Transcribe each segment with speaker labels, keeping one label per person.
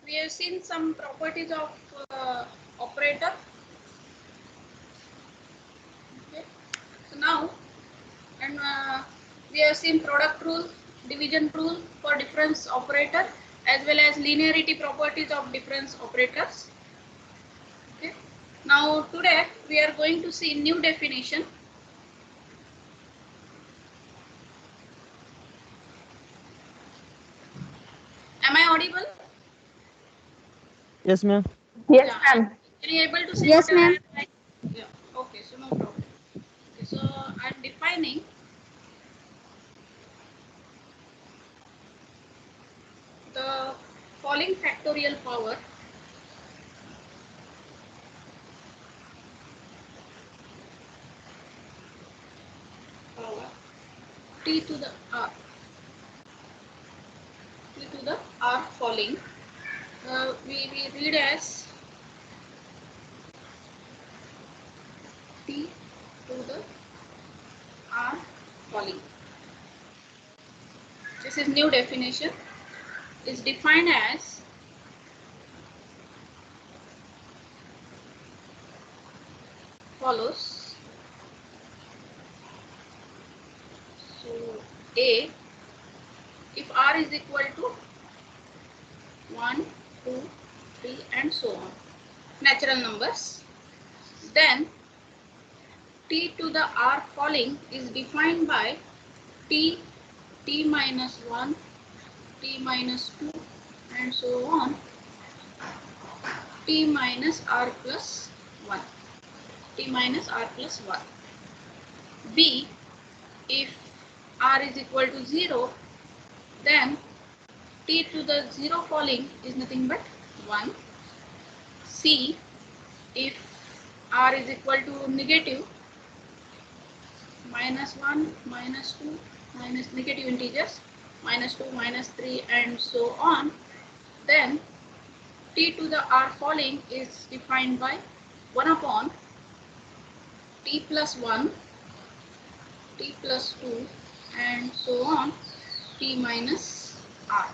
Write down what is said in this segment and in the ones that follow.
Speaker 1: we have seen some properties of operator. Okay. So now, and we have seen product rule, division rule for difference operator, as well as linearity properties of difference operators. Okay. Now today we are going to see new definition. Am I audible?
Speaker 2: Yes, ma'am.
Speaker 3: Yes, ma'am.
Speaker 1: Are you able to see?
Speaker 3: Yes,
Speaker 1: what I
Speaker 3: ma'am.
Speaker 1: am like? Yeah. Okay. So no problem. Okay, so I am defining the following factorial power t to the r, t to the r following. We read as t to the r following. This is new definition. Is defined as follows. So A, if r is equal to 1, 2, 3 and so on, natural numbers, then t to the r following is defined by t, t minus 1, t minus 2 and so on, t minus r plus 1, t minus r plus 1. B, if r is equal to 0, then t to the 0 following is nothing but 1. C, if r is equal to negative, minus 1, minus 2, minus negative integers, minus 2, minus 3 and so on, then t to the r following is defined by 1 upon t plus 1, t plus 2 and so on, t minus r.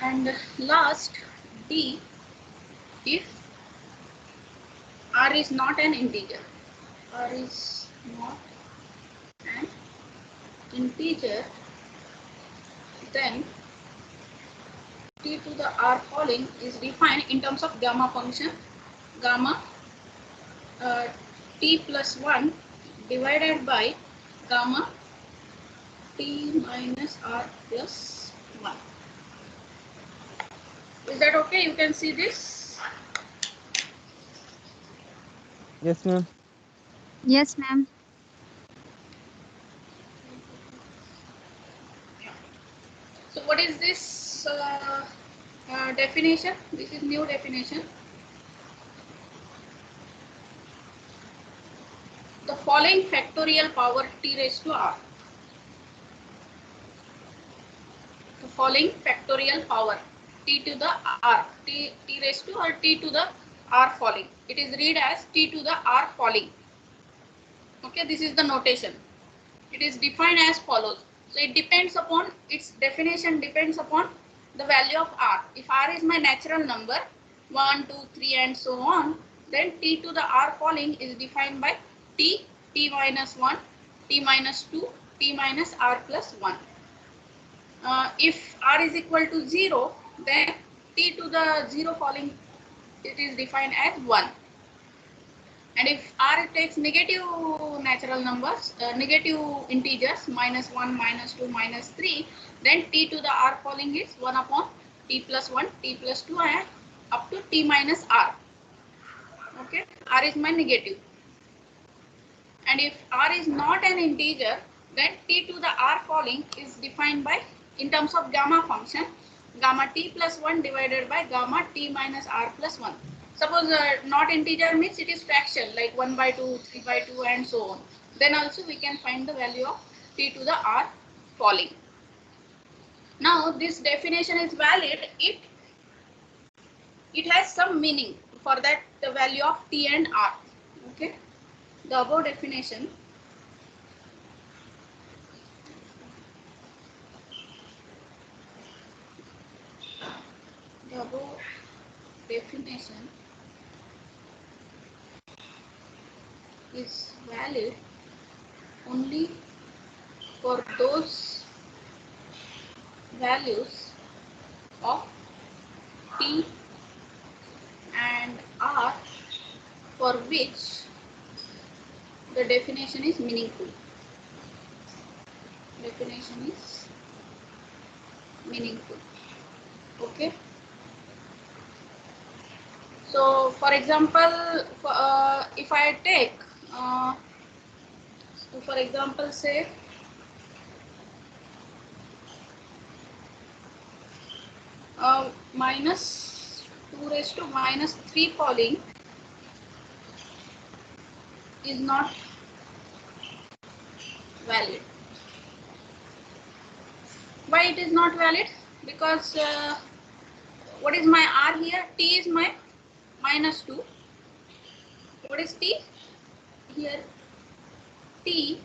Speaker 1: And last, D, if r is not an integer, r is not an integer, then t to the r following is defined in terms of gamma function, gamma t plus 1 divided by gamma t minus r plus 1. Is that okay? You can see this?
Speaker 2: Yes, ma'am.
Speaker 3: Yes, ma'am.
Speaker 1: So what is this definition? This is new definition. The following factorial power t raised to r. The following factorial power t to the r, t raised to or t to the r following. It is read as t to the r following. Okay, this is the notation. It is defined as follows. So it depends upon, its definition depends upon the value of r. If r is my natural number 1, 2, 3 and so on, then t to the r following is defined by t, t minus 1, t minus 2, t minus r plus 1. If r is equal to 0, then t to the 0 following, it is defined as 1. And if r takes negative natural numbers, negative integers, minus 1, minus 2, minus 3, then t to the r following is 1 upon t plus 1, t plus 2 and up to t minus r. Okay, r is my negative. And if r is not an integer, then t to the r following is defined by, in terms of gamma function, gamma t plus 1 divided by gamma t minus r plus 1. Suppose not integer means it is fraction, like 1 by 2, 3 by 2 and so on. Then also we can find the value of t to the r following. Now this definition is valid if it has some meaning for that the value of t and r. Okay, the above definition the above definition is valid only for those values of t and r for which the definition is meaningful. Definition is meaningful. Okay. So, for example, if I take, so for example, say minus 2 raised to minus 3 Pauling is not valid. Why it is not valid? Because what is my r here? T is my minus 2. What is t? Here t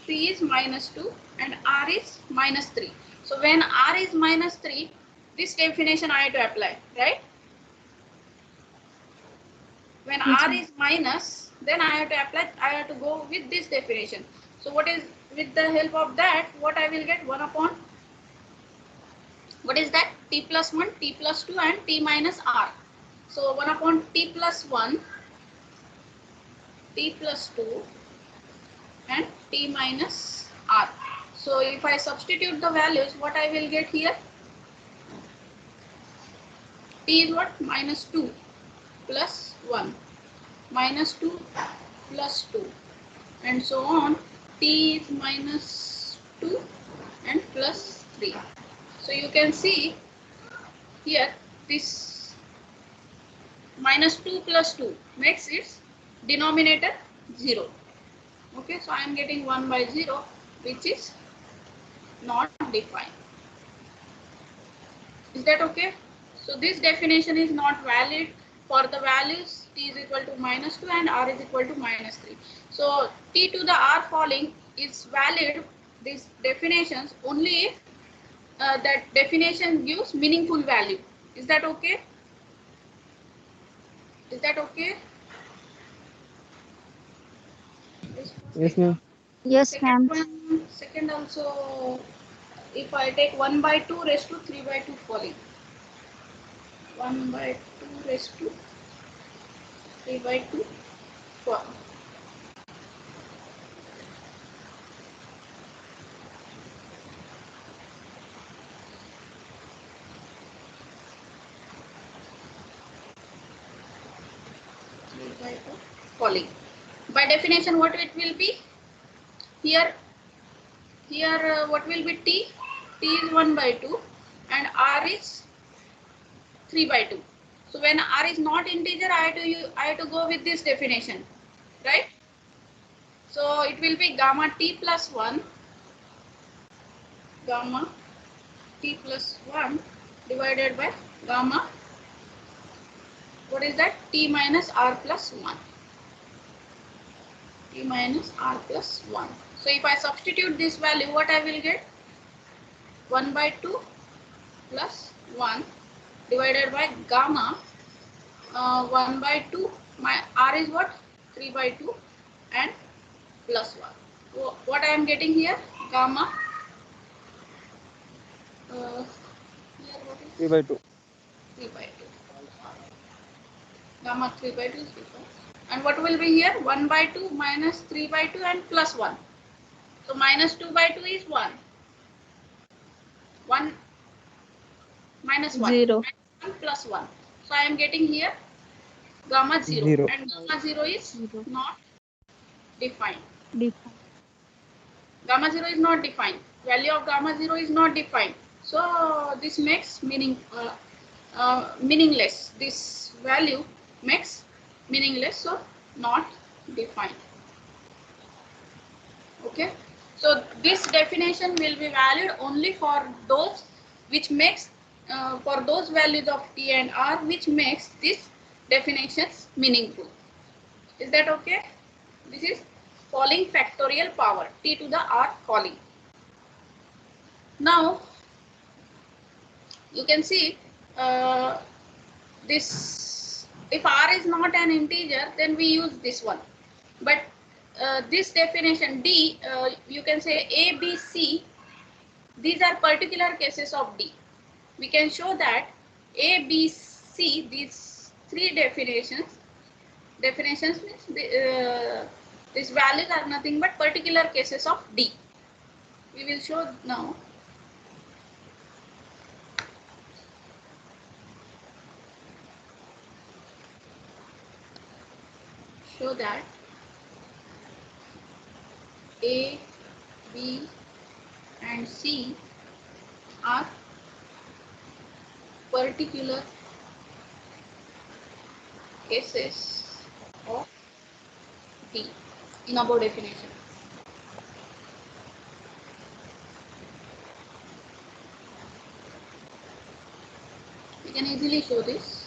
Speaker 1: is minus 2 and r is minus 3. So when r is minus 3, this definition I have to apply, right? When
Speaker 3: Yes,
Speaker 1: r
Speaker 3: ma'am.
Speaker 1: is minus, then I have to apply, I have to go with this definition. So what is, with the help of that, what I will get? 1 upon, what is that? T plus 1, t plus 2 and t minus r. So 1 upon t plus 1, t plus 2 and t minus r. So if I substitute the values, what I will get here? T is what? Minus 2 plus 1, minus 2 plus 2 and so on. T is minus 2 and plus 3. So you can see here this minus 2 plus 2 makes its denominator 0. Okay, so I am getting 1 by 0, which is not defined. Is that okay? So this definition is not valid for the values t is equal to minus 2 and r is equal to minus 3. So t to the r falling is valid, these definitions, only if that definition gives meaningful value. Is that okay? Is that okay? This first
Speaker 2: Yes, ma'am.
Speaker 1: example.
Speaker 3: Yes,
Speaker 1: Second
Speaker 3: ma'am.
Speaker 1: one, second also, if I take 1 by 2 raised to 3 by 2 falling. 1 by 2 raised to 3 by 2 fall. Falling. By definition, what it will be? Here what will be t? T is 1 by 2 and r is 3 by 2. So when r is not integer, I have to go with this definition, right? So it will be gamma t plus 1, gamma t plus 1 divided by gamma, what is that? T minus r plus 1. T minus r plus 1. So if I substitute this value, what I will get? 1 by 2 plus 1 divided by gamma 1 by 2. My r is what? 3 by 2 and plus 1. So what I am getting here? Gamma. Here what is
Speaker 2: 3 by 2.
Speaker 1: 3 by 2. Gamma 3 by 2 is equal. And what will be here? 1 by 2 minus 3 by 2 and plus 1. So minus 2 by 2 is 1. 1 minus 1.
Speaker 3: 0.
Speaker 1: 1 plus 1. So I am getting here gamma 0.
Speaker 2: 0.
Speaker 1: And gamma 0 is
Speaker 3: 0.
Speaker 1: not defined.
Speaker 3: Define.
Speaker 1: Gamma 0 is not defined. Value of gamma 0 is not defined. So this makes meaningless. This value makes meaningless, so not defined. Okay. So this definition will be valid only for those which makes for those values of t and r which makes these definitions meaningful. Is that okay? This is falling factorial power, t to the r falling. Now you can see this, if r is not an integer, then we use this one. But this definition D, you can say A, B, C, these are particular cases of D. We can show that A, B, C, these three definitions means these values are nothing but particular cases of D. We will show now. Show that A, B, and C are particular cases of D in above definition. We can easily show this.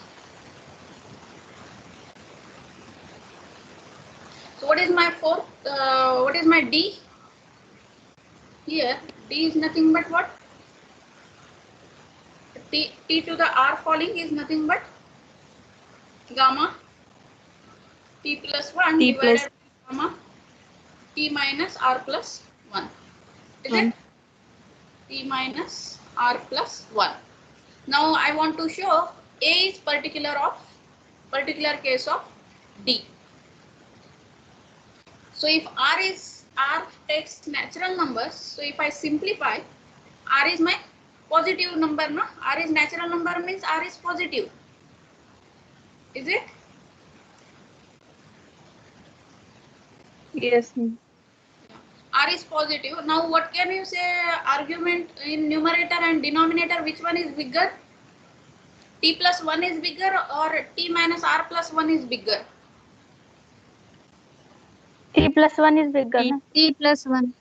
Speaker 1: So what is my fourth? What is my D? Here D is nothing but what? T to the R falling is nothing but gamma T plus 1
Speaker 3: T
Speaker 1: divided
Speaker 3: plus
Speaker 1: by gamma T minus R plus 1. Is it? T minus R plus 1. Now I want to show A is particular case of D. So if R takes natural numbers, so if I simplify, R is my positive number, no? R is natural number means R is positive. Is it?
Speaker 3: yes, ma'am.
Speaker 1: R is positive. Now what can you say argument in numerator and denominator, which one is bigger? T plus 1 is bigger or T minus R plus 1 is bigger?
Speaker 3: T plus 1 is bigger. T plus 1.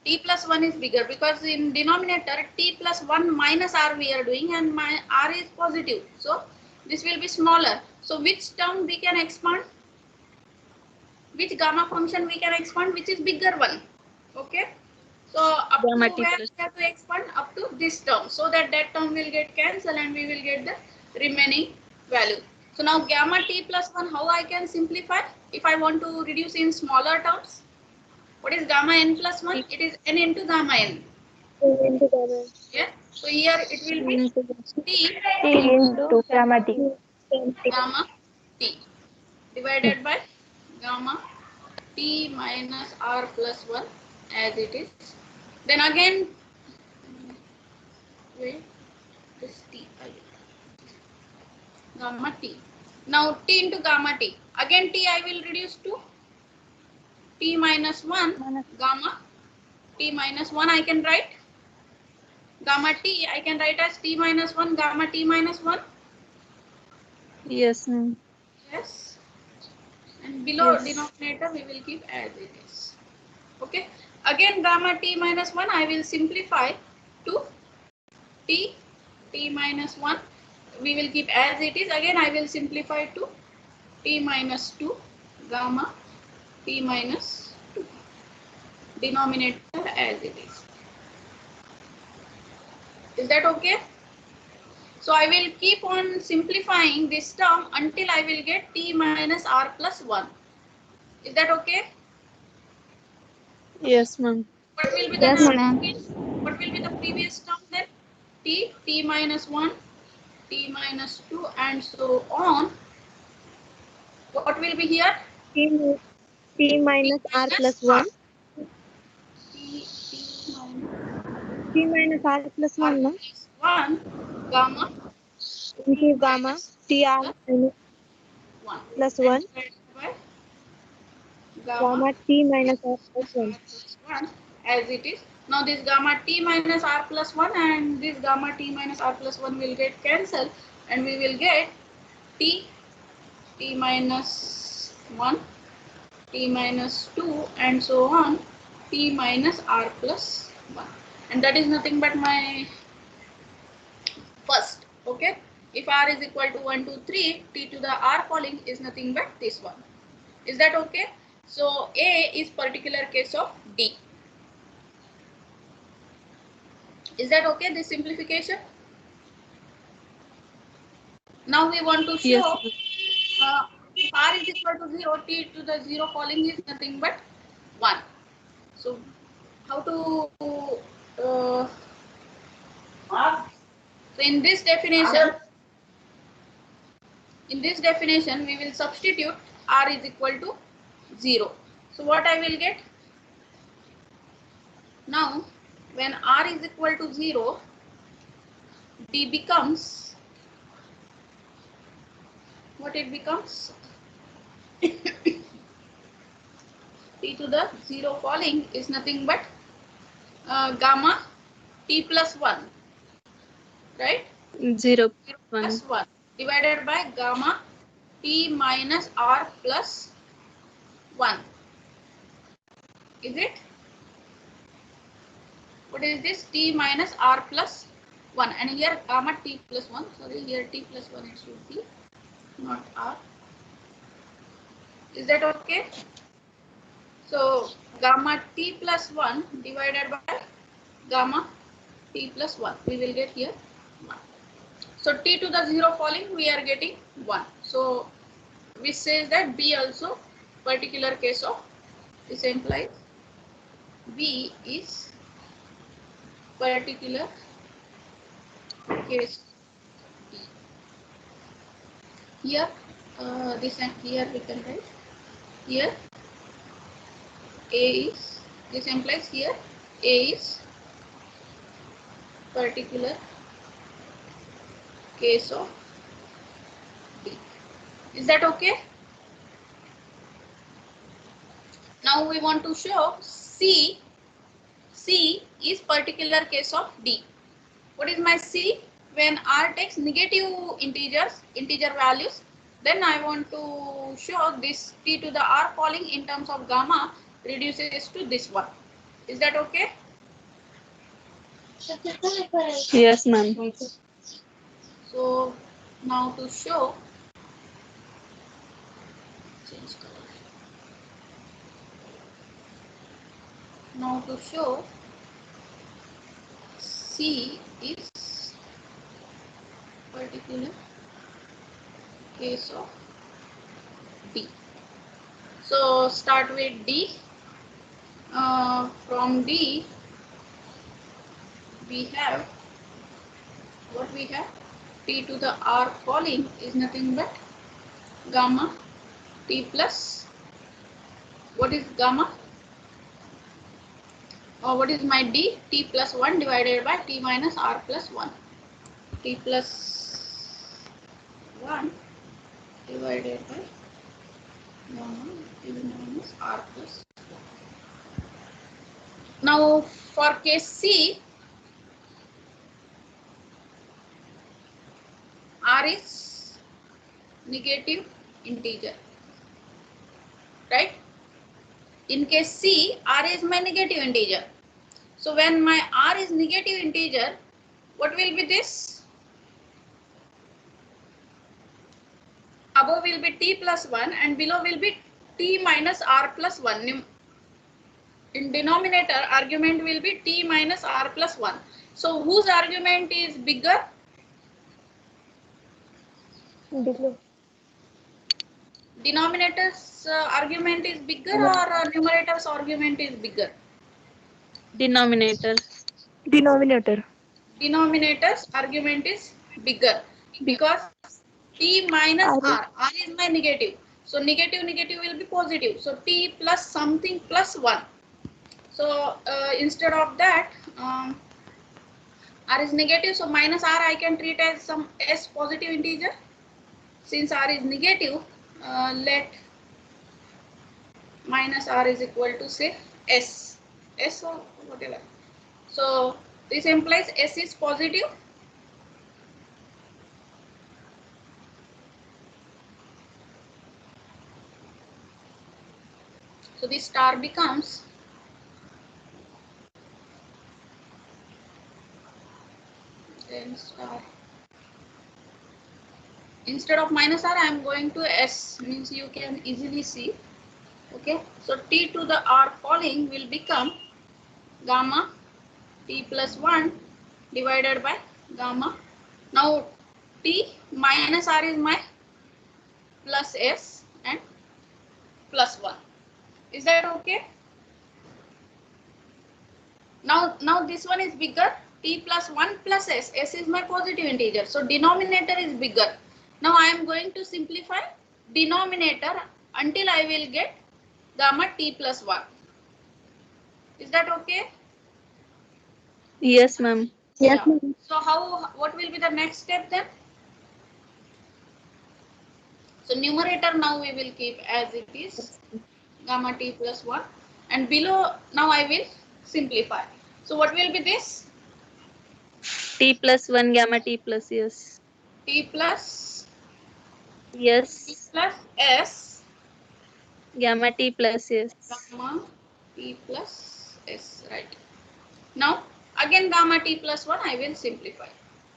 Speaker 1: T plus 1 is bigger because in denominator T plus 1 minus R we are doing and my R is positive. So this will be smaller. So which term we can expand? Which gamma function we can expand? Which is bigger one? Okay. So up
Speaker 3: Gamma
Speaker 1: to
Speaker 3: T
Speaker 1: where
Speaker 3: plus.
Speaker 1: we have to expand? Up to this term, so that term will get cancelled and we will get the remaining value. So now gamma T plus 1, how I can simplify? If I want to reduce in smaller terms, what is gamma n plus 1? It is n into gamma n. Yeah. So here it will be T
Speaker 3: into gamma T.
Speaker 1: gamma T divided by gamma T minus R plus 1 as it is. Then again, wait, this T again. Gamma T. Now T into gamma T. Again T I will reduce to T minus 1 gamma T minus 1 I can write. Gamma T I can write as T minus 1 gamma T minus 1.
Speaker 3: Yes, ma'am.
Speaker 1: Yes. And below
Speaker 3: Yes.
Speaker 1: denominator we will keep as it is. Okay. Again gamma T minus 1 I will simplify to T minus 1. We will keep as it is. Again I will simplify to T minus 2 gamma T minus 2. Denominator as it is. Is that okay? So I will keep on simplifying this term until I will get T minus R plus 1. Is that okay?
Speaker 3: Yes, ma'am.
Speaker 1: What will be the what will be the previous term then? T minus 1, T minus 2 and so on. What will be here?
Speaker 3: T minus R plus 1.
Speaker 1: T
Speaker 3: T minus R plus 1, no?
Speaker 1: 1 gamma
Speaker 3: Into gamma T R minus
Speaker 1: 1
Speaker 3: plus 1.
Speaker 1: by
Speaker 3: Gamma T minus R plus 1.
Speaker 1: 1 as it is. Now this gamma T minus R plus 1 and this gamma T minus R plus 1 will get cancelled and we will get T minus 1, T minus 2 and so on, T minus R plus 1. And that is nothing but my first. Okay. If R is equal to 1, 2, 3, T to the R falling is nothing but this one. Is that okay? So A is particular case of D. Is that okay, this simplification? Now we want to
Speaker 3: Yes.
Speaker 1: show if r is equal to 0, t to the 0 falling is nothing but 1. So how to so in this definition we will substitute r is equal to 0. So what I will get? Now when r is equal to 0, d becomes what it becomes? T to the 0 falling is nothing but gamma t plus 1, right?
Speaker 3: 0
Speaker 1: Plus
Speaker 3: 1.
Speaker 1: 1 divided by gamma t minus r plus 1. Is it? What is this? T minus r plus 1. And here gamma t plus 1. Sorry, here t plus 1 it should be, not r. Is that okay? So gamma t plus 1 divided by gamma t plus 1. We will get here 1. So t to the 0 falling, we are getting 1. So which says that B also particular case of, this implies B is particular case D. Here this and here we can write here A is, this implies here A is particular case of D. Is that okay? Now we want to show C is particular case of D. What is my C? When R takes negative integer values, then I want to show this T to the R falling in terms of gamma reduces to this one. Is that okay?
Speaker 3: Yes, ma'am.
Speaker 1: So now to show, change color. Now to show C is particular case of D. So start with D. From D we have what we have? T to the R falling is nothing but gamma T plus, what is gamma? Or what is my D? T plus 1 divided by T minus R plus 1. T plus 1 divided by gamma T minus R plus 1. Now for case C, R is negative integer, right? In case C, R is my negative integer. So when my R is negative integer, what will be this? Above will be T plus 1 and below will be T minus R plus 1. In denominator, argument will be T minus R plus 1. So whose argument is bigger?
Speaker 3: Below.
Speaker 1: Denominator's argument is bigger or numerator's argument is bigger?
Speaker 3: Denominator.
Speaker 1: Denominator's argument is bigger because T minus R is my negative. So negative will be positive. So T plus something plus 1. So instead of that, R is negative. So minus R I can treat as some S positive integer. Since R is negative, let minus R is equal to say S or whatever. So this implies S is positive. So this star becomes then star. Instead of minus R, I am going to S, means you can easily see. Okay, so T to the R falling will become gamma T plus 1 divided by gamma. Now T minus R is my plus S and plus 1. Is that okay? Now this one is bigger. T plus 1 plus S. S is my positive integer. So denominator is bigger. Now I am going to simplify denominator until I will get gamma T plus 1. Is that okay?
Speaker 4: Yes, ma'am.
Speaker 3: Yes,
Speaker 1: Yeah.
Speaker 3: ma'am.
Speaker 1: So what will be the next step then? So numerator now we will keep as it is, gamma T plus 1, and below now I will simplify. So what will be this?
Speaker 4: T plus 1 gamma T plus yes.
Speaker 1: T plus
Speaker 4: Yes.
Speaker 1: S
Speaker 4: Gamma T plus yes.
Speaker 1: gamma T plus S, right? Now again gamma T plus 1 I will simplify.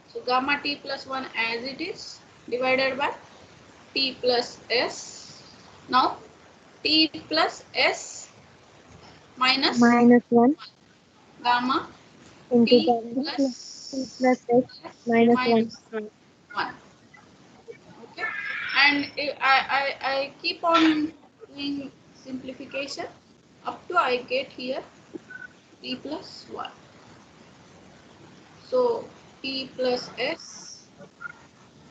Speaker 1: So gamma T plus 1 as it is divided by T plus S. Now T plus S minus
Speaker 3: Minus 1
Speaker 1: gamma
Speaker 3: into
Speaker 1: T
Speaker 3: gamma T
Speaker 1: plus
Speaker 3: plus S minus 1.
Speaker 1: minus 1. Okay, and I keep on doing simplification up to I get here T plus 1. So T plus S,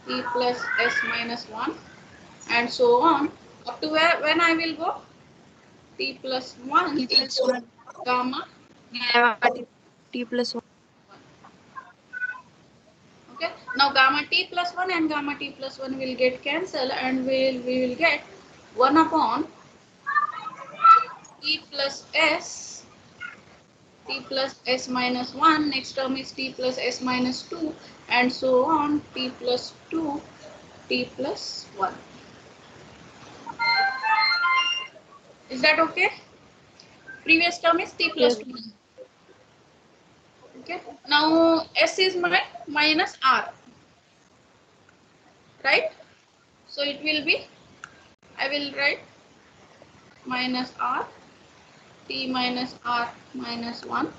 Speaker 1: T plus S minus 1, and so on up to where when I will go T plus 1 is gamma.
Speaker 3: T plus 1.
Speaker 1: Okay, now gamma T plus 1 and gamma T plus 1 will get cancelled, and we will get 1 upon T plus S, T plus S minus 1, next term is T plus S minus 2, and so on, T plus 2, T plus 1. Is that okay? Previous term is T plus
Speaker 4: Yes.
Speaker 1: 2. Okay, now S is my minus R, right? So it will be, I will write minus R, T minus R minus 1,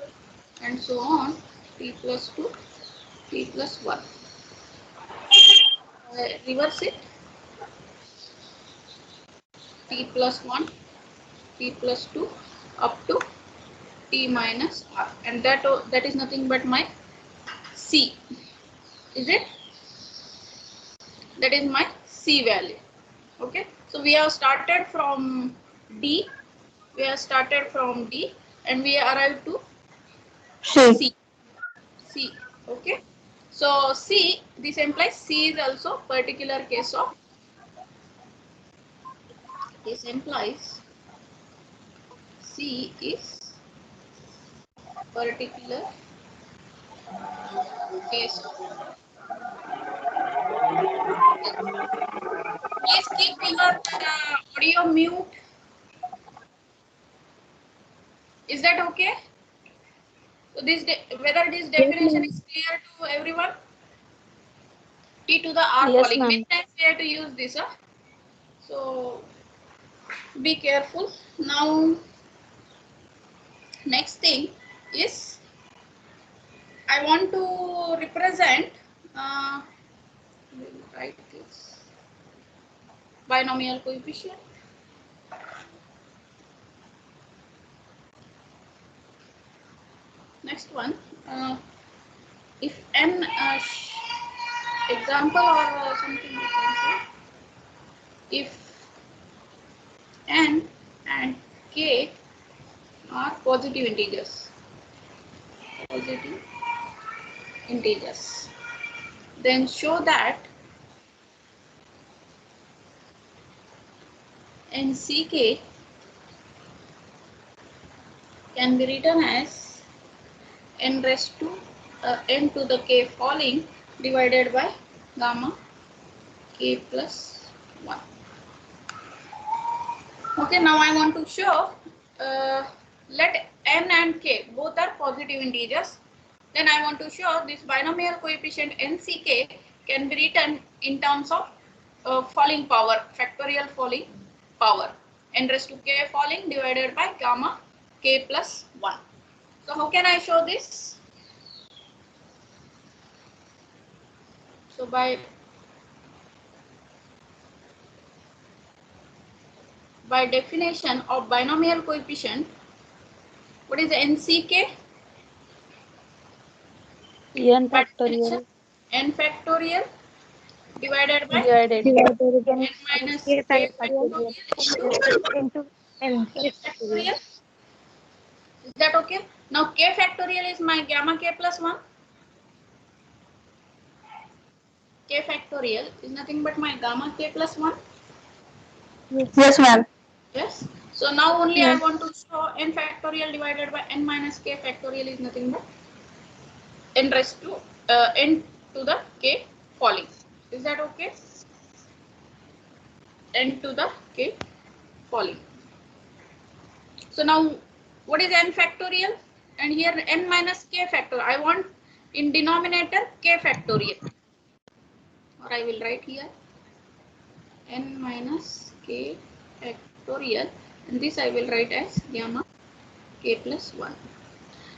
Speaker 1: and so on, T plus 2, T plus 1. Reverse it, T plus 1, T plus 2 up to T minus R, and that is nothing but my C. Is it? That is my C value. Okay, so we have started from D, and we arrived to C. Okay, so C, this implies C is also particular case of, this implies C is particular case of. Please keep your audio mute. Is that okay? So whether this
Speaker 3: Yes,
Speaker 1: definition
Speaker 3: ma'am.
Speaker 1: is clear to everyone? T to the R
Speaker 4: Yes,
Speaker 1: falling.
Speaker 4: ma'am.
Speaker 1: Many times we have to use this. So be careful. Now next thing is I want to represent. We'll write this binomial coefficient. Next one, if n example or something you can say, if n and k are positive integers, then show that nck can be written as n raised to n to the k falling divided by gamma k plus 1. Okay, now I want to show, let n and k both are positive integers. Then I want to show this binomial coefficient nck can be written in terms of falling power, factorial falling power, n raised to k falling divided by gamma k plus 1. So how can I show this? So by by definition of binomial coefficient, what is NCK?
Speaker 4: n
Speaker 1: By definition,
Speaker 4: factorial
Speaker 1: n factorial divided by
Speaker 4: divided
Speaker 3: Divided again
Speaker 1: n minus
Speaker 3: K
Speaker 1: k
Speaker 3: factorial
Speaker 1: factorial
Speaker 3: into N
Speaker 1: into k factorial. Is that okay? Now k factorial is my gamma k plus 1. K factorial is nothing but my gamma k plus 1.
Speaker 3: Yes, ma'am.
Speaker 1: Yes. So now only I
Speaker 3: Yes.
Speaker 1: want to show n factorial divided by n minus k factorial is nothing but n raised to n to the k falling. Is that okay? N to the k falling. So now what is n factorial? And here n minus k factorial. I want in denominator k factorial. Or I will write here n minus k factorial. And this I will write as gamma k plus 1.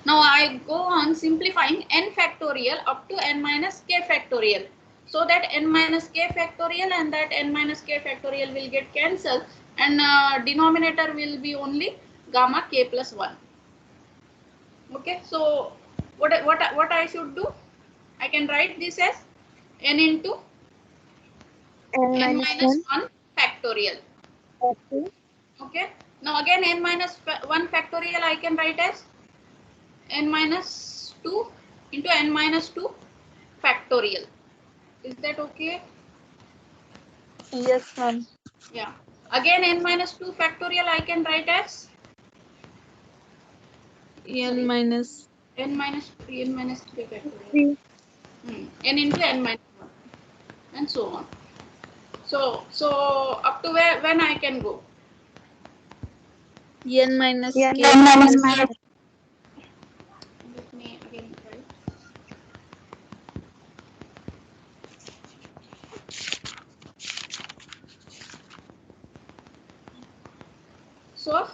Speaker 1: Now I go on simplifying n factorial up to n minus k factorial. So that n minus k factorial and that n minus k factorial will get cancelled, and denominator will be only gamma k plus 1. Okay, so what I should do? I can write this as n into
Speaker 3: N
Speaker 1: n
Speaker 3: minus
Speaker 1: minus
Speaker 3: 1
Speaker 1: 1 factorial.
Speaker 3: factorial.
Speaker 1: Okay, now again n minus 1 factorial I can write as n minus 2 into n minus 2 factorial. Is that okay?
Speaker 4: yes ma'am
Speaker 1: Yeah. Again n minus 2 factorial I can write as
Speaker 4: n minus
Speaker 1: n minus 3 factorial.
Speaker 3: 3.
Speaker 1: N into n minus 1 and so on. So up to where when I can go?
Speaker 4: n minus
Speaker 3: N
Speaker 4: k
Speaker 3: minus
Speaker 4: plus
Speaker 3: minus.
Speaker 1: Let me again write. So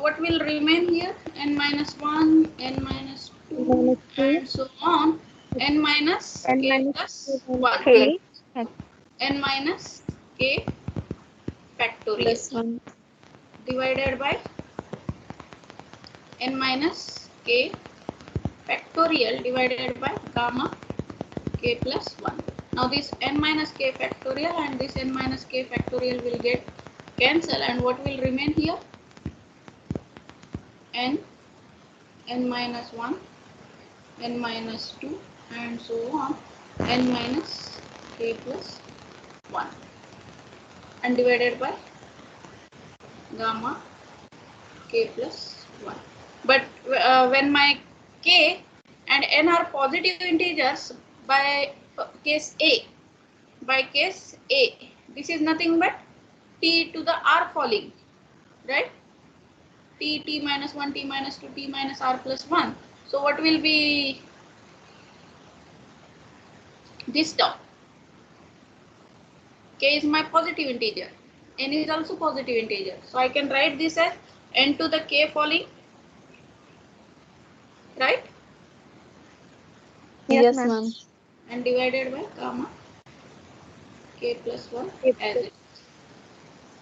Speaker 1: what will remain here? N minus 1, n minus 2
Speaker 3: Minus 2.
Speaker 1: and so on. N minus
Speaker 3: N
Speaker 1: k
Speaker 3: minus
Speaker 1: plus
Speaker 3: 2
Speaker 1: 1.
Speaker 3: K.
Speaker 1: N minus k factorial
Speaker 4: plus 1
Speaker 1: divided by n minus k factorial divided by gamma k plus 1. Now this n minus k factorial and this n minus k factorial will get cancelled, and what will remain here? n minus 1, n minus 2 and so on, n minus k plus 1 and divided by gamma k plus 1. But when my k and n are positive integers by case A, this is nothing but t to the r falling, right? T minus 1, t minus 2, t minus r plus 1. So what will be this term? K is my positive integer, n is also positive integer. So I can write this as n to the k falling, right?
Speaker 4: yes ma'am
Speaker 1: And divided by gamma k plus 1 as it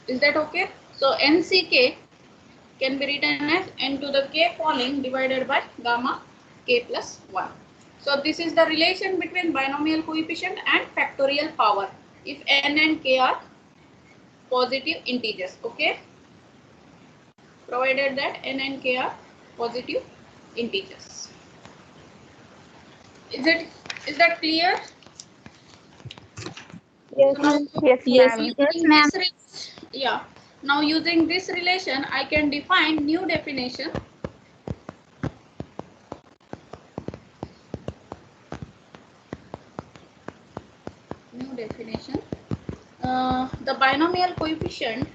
Speaker 1: is. That okay? So NCK can be written as n to the k falling divided by gamma k plus 1. So this is the relation between binomial coefficient and factorial power if n and k are positive integers. Okay, provided that n and k are positive integers. Is that clear?
Speaker 3: Yes,
Speaker 1: So now
Speaker 3: ma'am. Yes,
Speaker 4: yes
Speaker 3: ma'am.
Speaker 1: using this, yeah. Now using this relation, I can define new definition. New definition. The binomial coefficient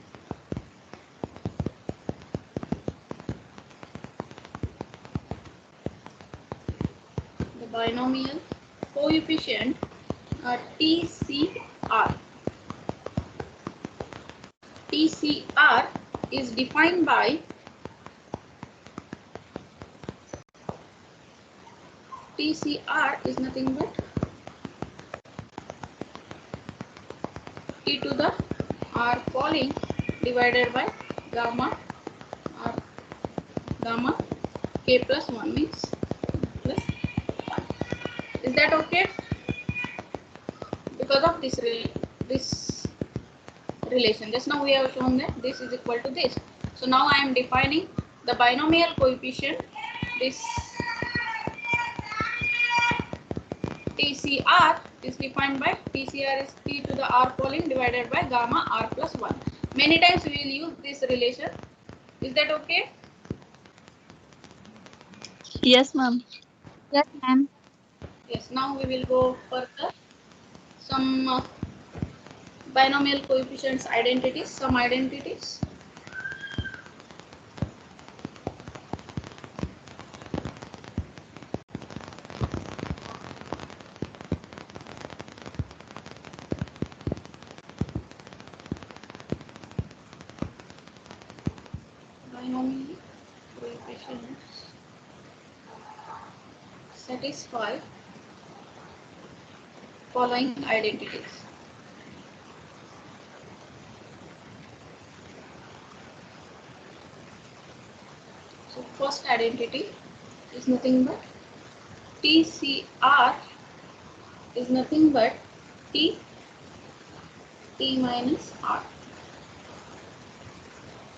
Speaker 1: TCR. TCR is defined by TCR is nothing but t to the r falling divided by gamma r gamma k plus 1 means plus 1. Is that okay? Because of this relation, just now we have shown that this is equal to this. So now I am defining the binomial coefficient. This TCR is defined by TCR is T to the R following divided by gamma R plus 1. Many times we will use this relation. Is that okay?
Speaker 4: Yes, ma'am.
Speaker 3: Yes, ma'am.
Speaker 1: Yes. Now we will go further. Some binomial coefficients identities. Some identities. Binomial coefficients satisfy following identities. So first identity is nothing but TCR is nothing but T minus R.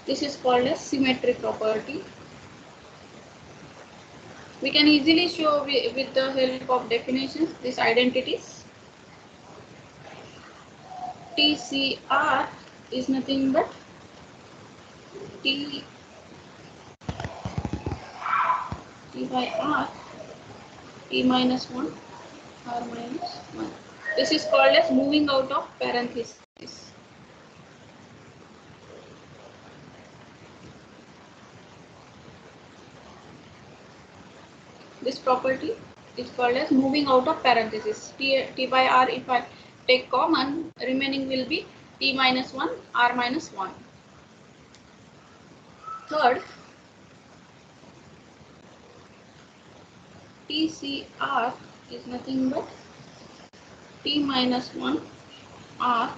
Speaker 1: This is called as symmetry property. We can easily show with the help of definitions these identities. TCR is nothing but T by R, T minus 1, R minus 1. This is called as moving out of parenthesis. This property is called as moving out of parenthesis. T by R, if I take common, remaining will be T minus 1, R minus 1. Third, TCR is nothing but T minus 1, R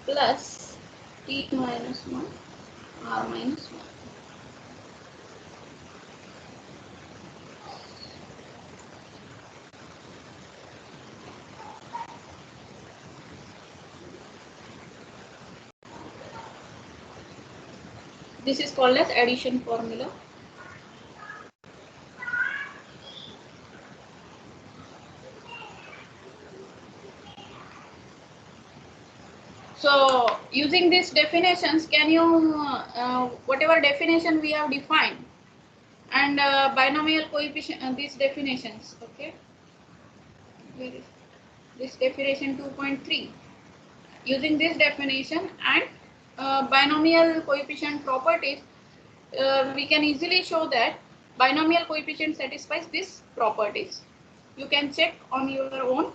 Speaker 1: plus T minus 1, R minus 1. This is called as addition formula. So using these definitions, can you whatever definition we have defined and binomial coefficient, these definitions, okay? Where is this definition 2.3? Using this definition and binomial coefficient properties, we can easily show that binomial coefficient satisfies these properties. You can check on your own.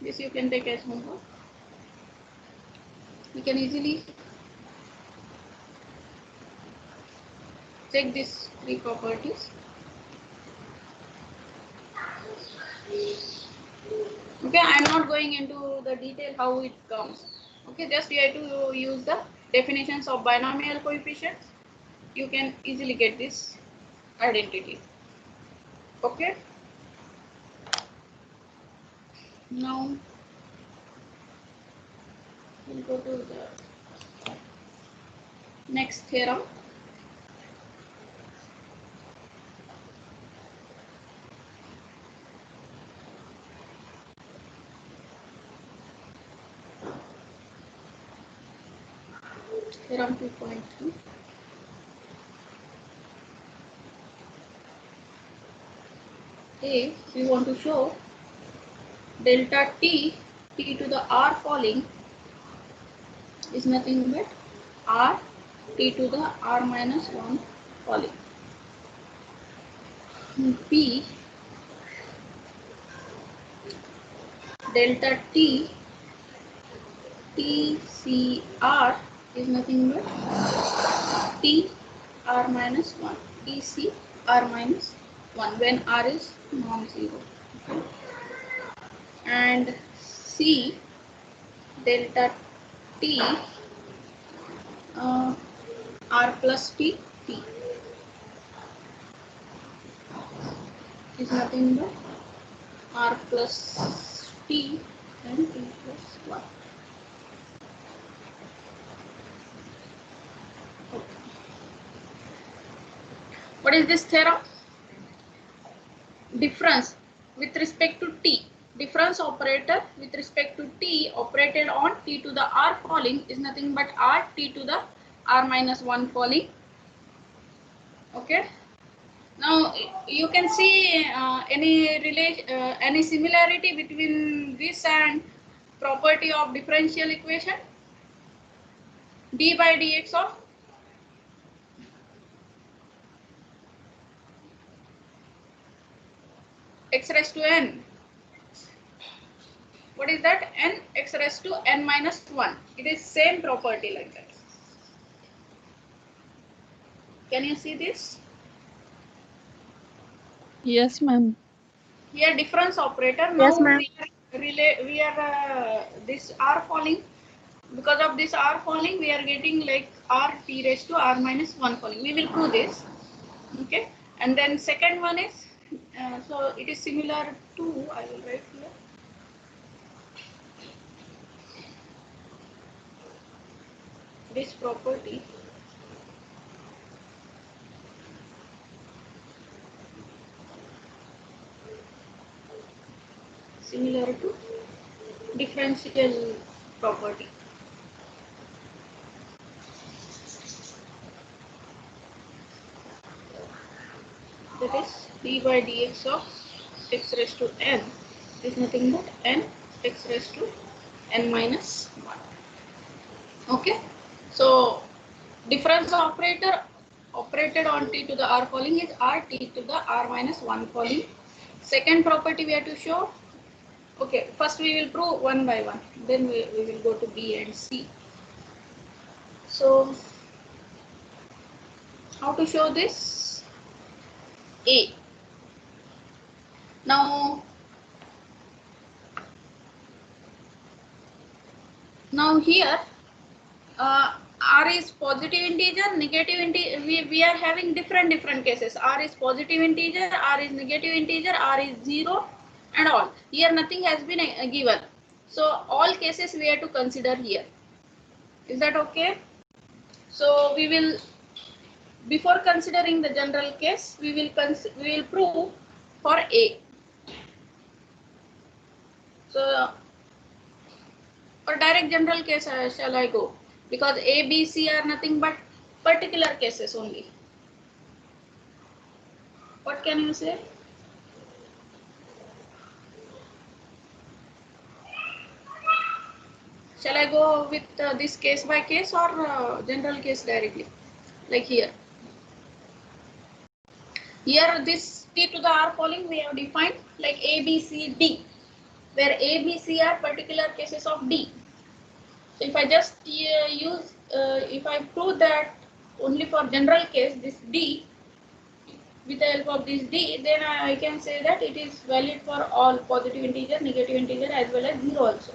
Speaker 1: This you can take as homework. We can easily check these three properties. Okay, I am not going into the detail how it comes. Okay, just you have to use the definitions of binomial coefficients. You can easily get this identity. Okay. Now we'll go to the next theorem. Theorem 2.3. A, we want to show delta T to the R falling is nothing but R T to the R minus 1 falling. B, delta T TCR is nothing but T R minus 1. TC R minus 1 when R is non-zero. Okay. And C, delta T r plus t, t is nothing but r plus t and t plus 1. Okay. What is this theorem? Difference with respect to t. Difference operator with respect to t operated on t to the r falling is nothing but r t to the r minus 1 falling. Okay. Now you can see any similarity between this and property of differential equation, d by dx of x raised to n. What is that? N x raised to n minus 1. It is same property like that. Can you see this?
Speaker 4: Yes, ma'am.
Speaker 1: Here difference operator.
Speaker 3: Yes,
Speaker 1: Now
Speaker 3: ma'am.
Speaker 1: we are this r falling. Because of this r falling, we are getting like r t raised to r minus 1 falling. We will prove this. Okay. And then second one is, so it is similar to, I will write here. This property similar to differential property. That is d by dx of x raised to n is nothing but n x raised to n minus 1. Okay. So difference operator operated on t to the r falling is r t to the r minus 1 falling. Second property we have to show. Okay, first we will prove one by one, then we will go to B and C. So how to show this? A. Now here r is positive integer, negative integer. We are having different cases. R is positive integer, r is negative integer, r is 0 and all. Here nothing has been given. So all cases we have to consider here. Is that okay? So we will, before considering the general case, we will prove for A. So for direct general case shall I go? Because A, B, C are nothing but particular cases only. What can you say? Shall I go with this case by case or general case directly? Like here. Here this t to the r falling we have defined like A, B, C, D, where A, B, C are particular cases of D. So if I just if I prove that only for general case this D, with the help of this D, then I can say that it is valid for all positive integer, negative integer as well as 0 also.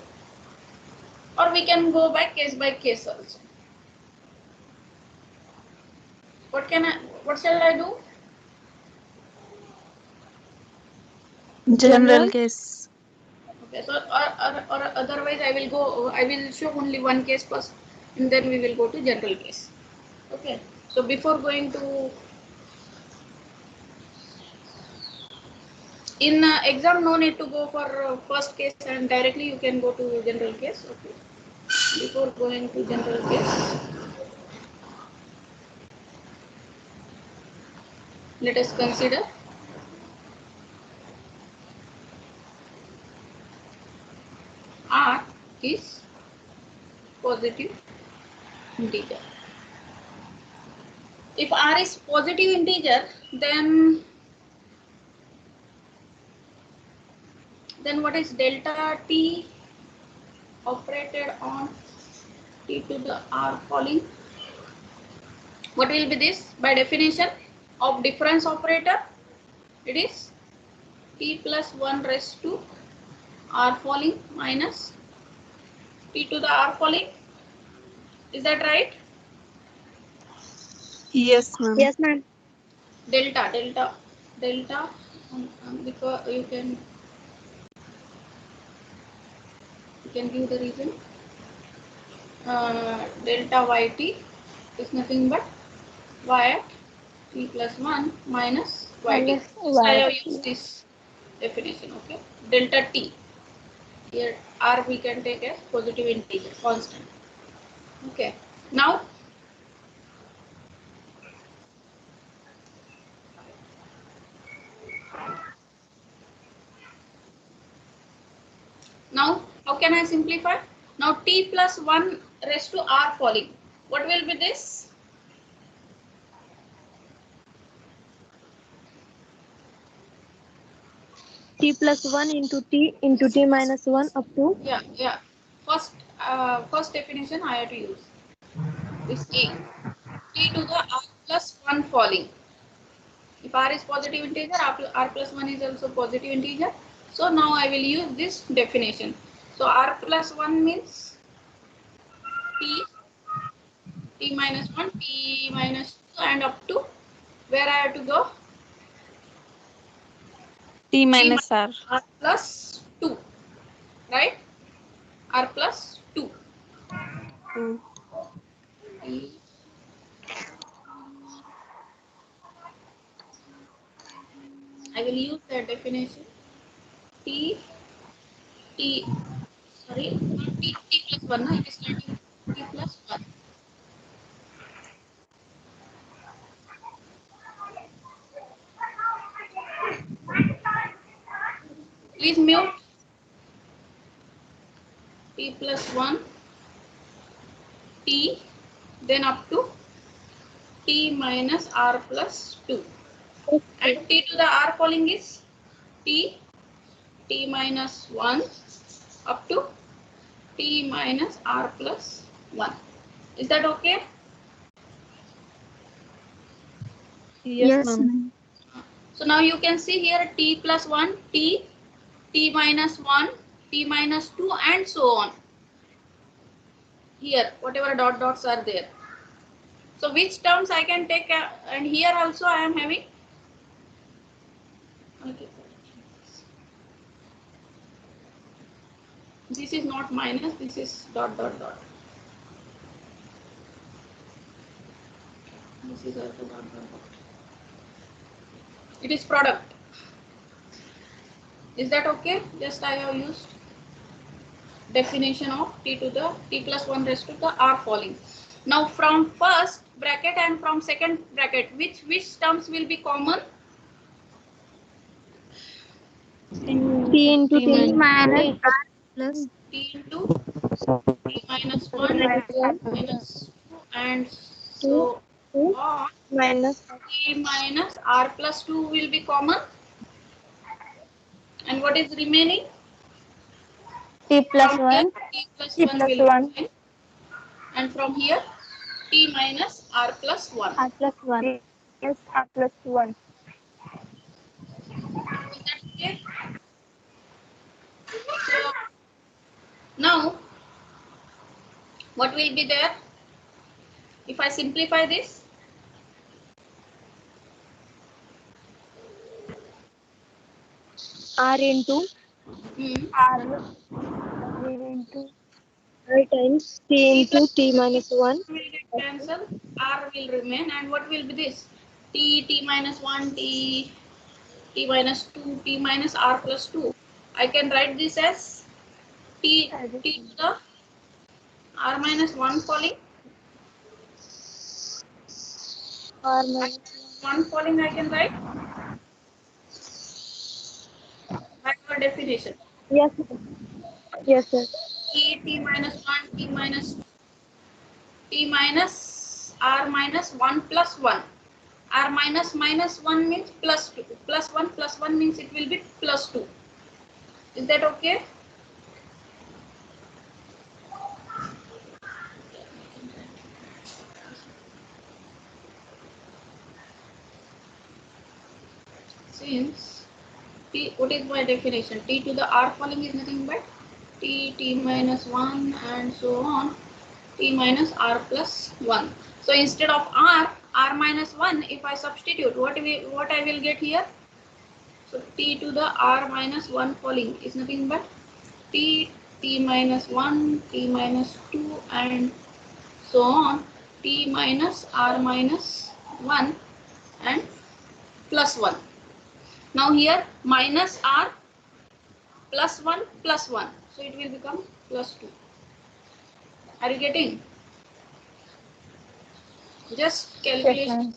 Speaker 1: Or we can go by case also. What shall I do?
Speaker 4: General case.
Speaker 1: Okay, so or otherwise I will show only one case first and then we will go to general case. Okay, so before going to in exam, no need to go for first case and directly you can go to general case. Okay, before going to general case, let us consider R is positive integer. If R is positive integer, then what is delta t operated on t to the r falling? What will be this? By definition of difference operator, it is t plus 1 raised to r falling minus t to the r falling. Is that right?
Speaker 4: Yes, ma'am.
Speaker 3: Yes, ma'am.
Speaker 1: Delta, because you can give the reason. Delta yt is nothing but y at t plus 1 minus yt.
Speaker 3: Minus
Speaker 1: Just I
Speaker 3: y.
Speaker 1: have used this definition, okay? Delta t. Here r we can take as positive integer, constant. Okay. Now how can I simplify? Now t plus 1 raised to r falling. What will be this?
Speaker 3: T plus 1 into t minus 1 up to
Speaker 1: Yeah. First definition I have to use this t to the r plus 1 falling. If r is positive integer, r plus 1 is also positive integer. So now I will use this definition. So r plus 1 means t minus 1, t minus 2 and up to where I have to go?
Speaker 4: T
Speaker 1: T
Speaker 4: minus R.
Speaker 1: r plus 2, right? R plus 2.
Speaker 4: Mm.
Speaker 1: T, I will use that definition. T, T, sorry, not T plus 1, no? It is starting with T plus 1. Please mute. T plus 1, T, then up to T minus R plus 2. And T to the R falling is T minus 1 up to T minus R plus 1. Is that okay?
Speaker 4: Yes, ma'am.
Speaker 1: So now you can see here T plus 1, T minus 1, T minus 2 and so on. Here, whatever dots are there. So which terms I can take, and here also I am having. Okay. This is not minus, this is dot. This is also dot. It is product. Is that okay? Just I have used definition of t to the t plus 1 raised to the r falling. Now from first bracket and from second bracket, which terms will be common?
Speaker 3: t into t minus r plus
Speaker 1: T into t minus 1 minus 2 and
Speaker 3: 2
Speaker 1: so on.
Speaker 3: minus
Speaker 1: T minus r plus 2 will be common. And what is remaining?
Speaker 3: t plus
Speaker 1: From
Speaker 3: 1
Speaker 1: here, t plus 1 will remain. And from here, t minus r plus 1.
Speaker 3: r plus 1. Yes, r plus 1.
Speaker 1: Is that clear? So now, what will be there? If I simplify this,
Speaker 3: r into r into r times t into t minus 1
Speaker 1: will get cancelled, r will remain, and what will be this? T minus 1, t minus 2, t minus r plus 2. I can write this as t to the r minus 1 falling.
Speaker 3: r minus
Speaker 1: 1 falling I can write by your definition.
Speaker 3: yes sir.
Speaker 1: T minus 1, t minus r minus 1 plus 1. R minus 1 means plus 2. Plus 1 means it will be plus 2. Is that okay? Since t, what is my definition? T to the r falling is nothing but t minus 1 and so on, t minus r plus 1. So instead of r, r minus 1, if I substitute, what I will get here? So t to the r minus 1 falling is nothing but t, t minus 1, t minus 2, and so on, t minus r minus 1 and plus 1. Now here minus r plus 1 plus 1. So it will become plus 2. Are you getting? Just calculation.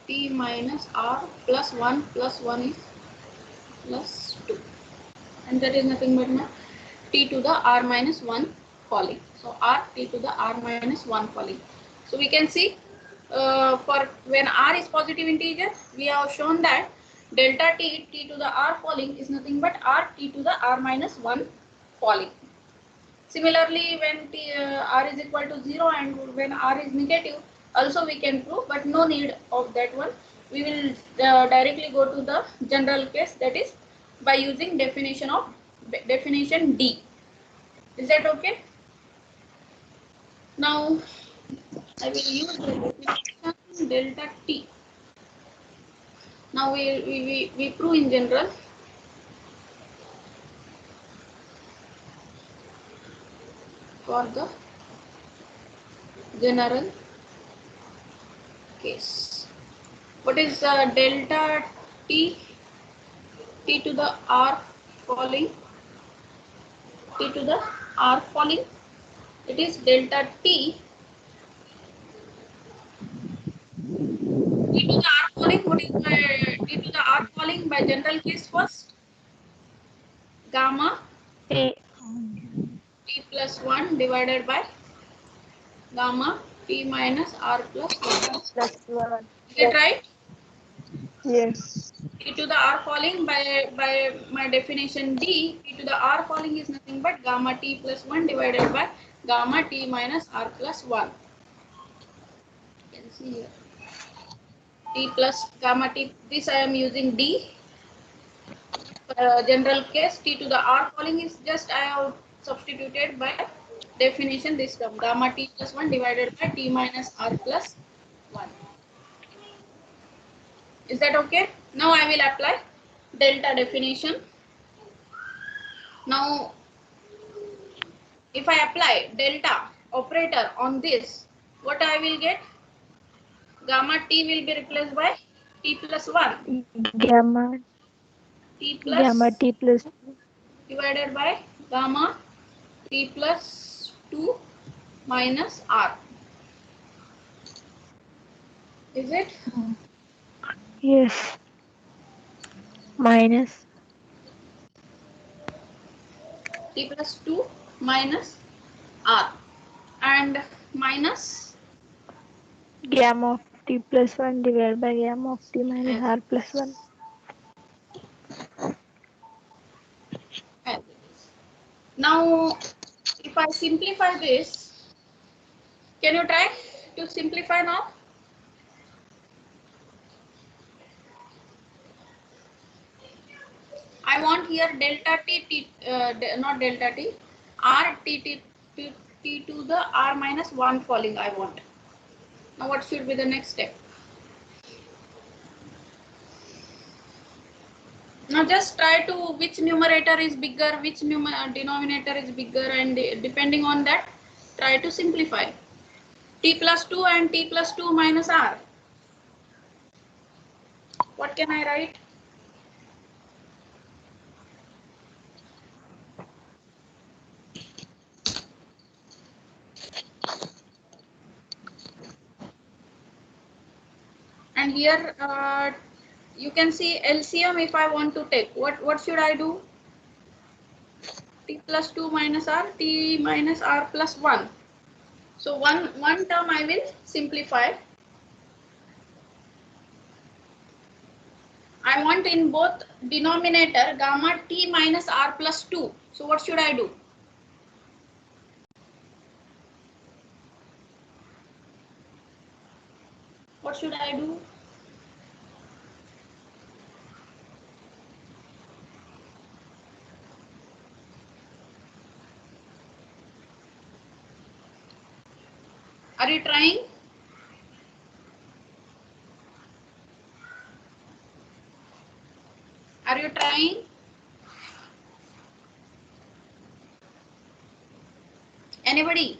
Speaker 1: T minus r plus 1 is plus 2. And that is nothing but my t to the r minus 1 falling. So r t to the r minus 1 falling. So we can see for when r is positive integer, we have shown that delta t, t to the r falling is nothing but r t to the r minus 1 falling. Similarly, when r is equal to 0 and when r is negative, also we can prove, but no need of that one. We will directly go to the general case, that is by using definition D. Is that okay? Now I will use the definition delta t. Now we prove in general. For the general case, what is delta t, t to the r falling, t to the r falling? It is delta t, t to the r falling. What is t to the r falling by general case first? Gamma
Speaker 3: T
Speaker 1: t plus 1 divided by gamma t minus r plus 1.
Speaker 3: plus 1.
Speaker 1: Is it right?
Speaker 3: Yes.
Speaker 1: T to the r falling by my definition D, t to the r falling is nothing but gamma t plus 1 divided by gamma t minus r plus 1. You can see here. T plus gamma t, this I am using D. General case, t to the r falling is just I have substituted by definition this term, gamma t plus 1 divided by t minus r plus 1. Is that okay? Now I will apply delta definition. Now if I apply delta operator on this, what I will get? Gamma t will be replaced by t plus 1.
Speaker 3: Gamma
Speaker 1: T plus
Speaker 3: t plus
Speaker 1: divided by gamma t plus 2 minus r. Is it?
Speaker 3: yes minus
Speaker 1: T plus 2 minus r. And minus
Speaker 3: gamma of t plus 1 divided by gamma of t minus r plus 1.
Speaker 1: as it is. Now if I simplify this, can you try to simplify now? I want here delta t, not delta t, r t to the r minus 1 falling I want. Now what should be the next step? Now just try to which numerator is bigger, which denominator is bigger, and depending on that, try to simplify. T plus 2 and t plus 2 minus r. What can I write? And here you can see LCM if I want to take. What should I do? T plus 2 minus r, t minus r plus 1. So one term I will simplify. I want in both denominator gamma t minus r plus 2. So what should I do? What should I do? Are you trying? Are you trying? Anybody?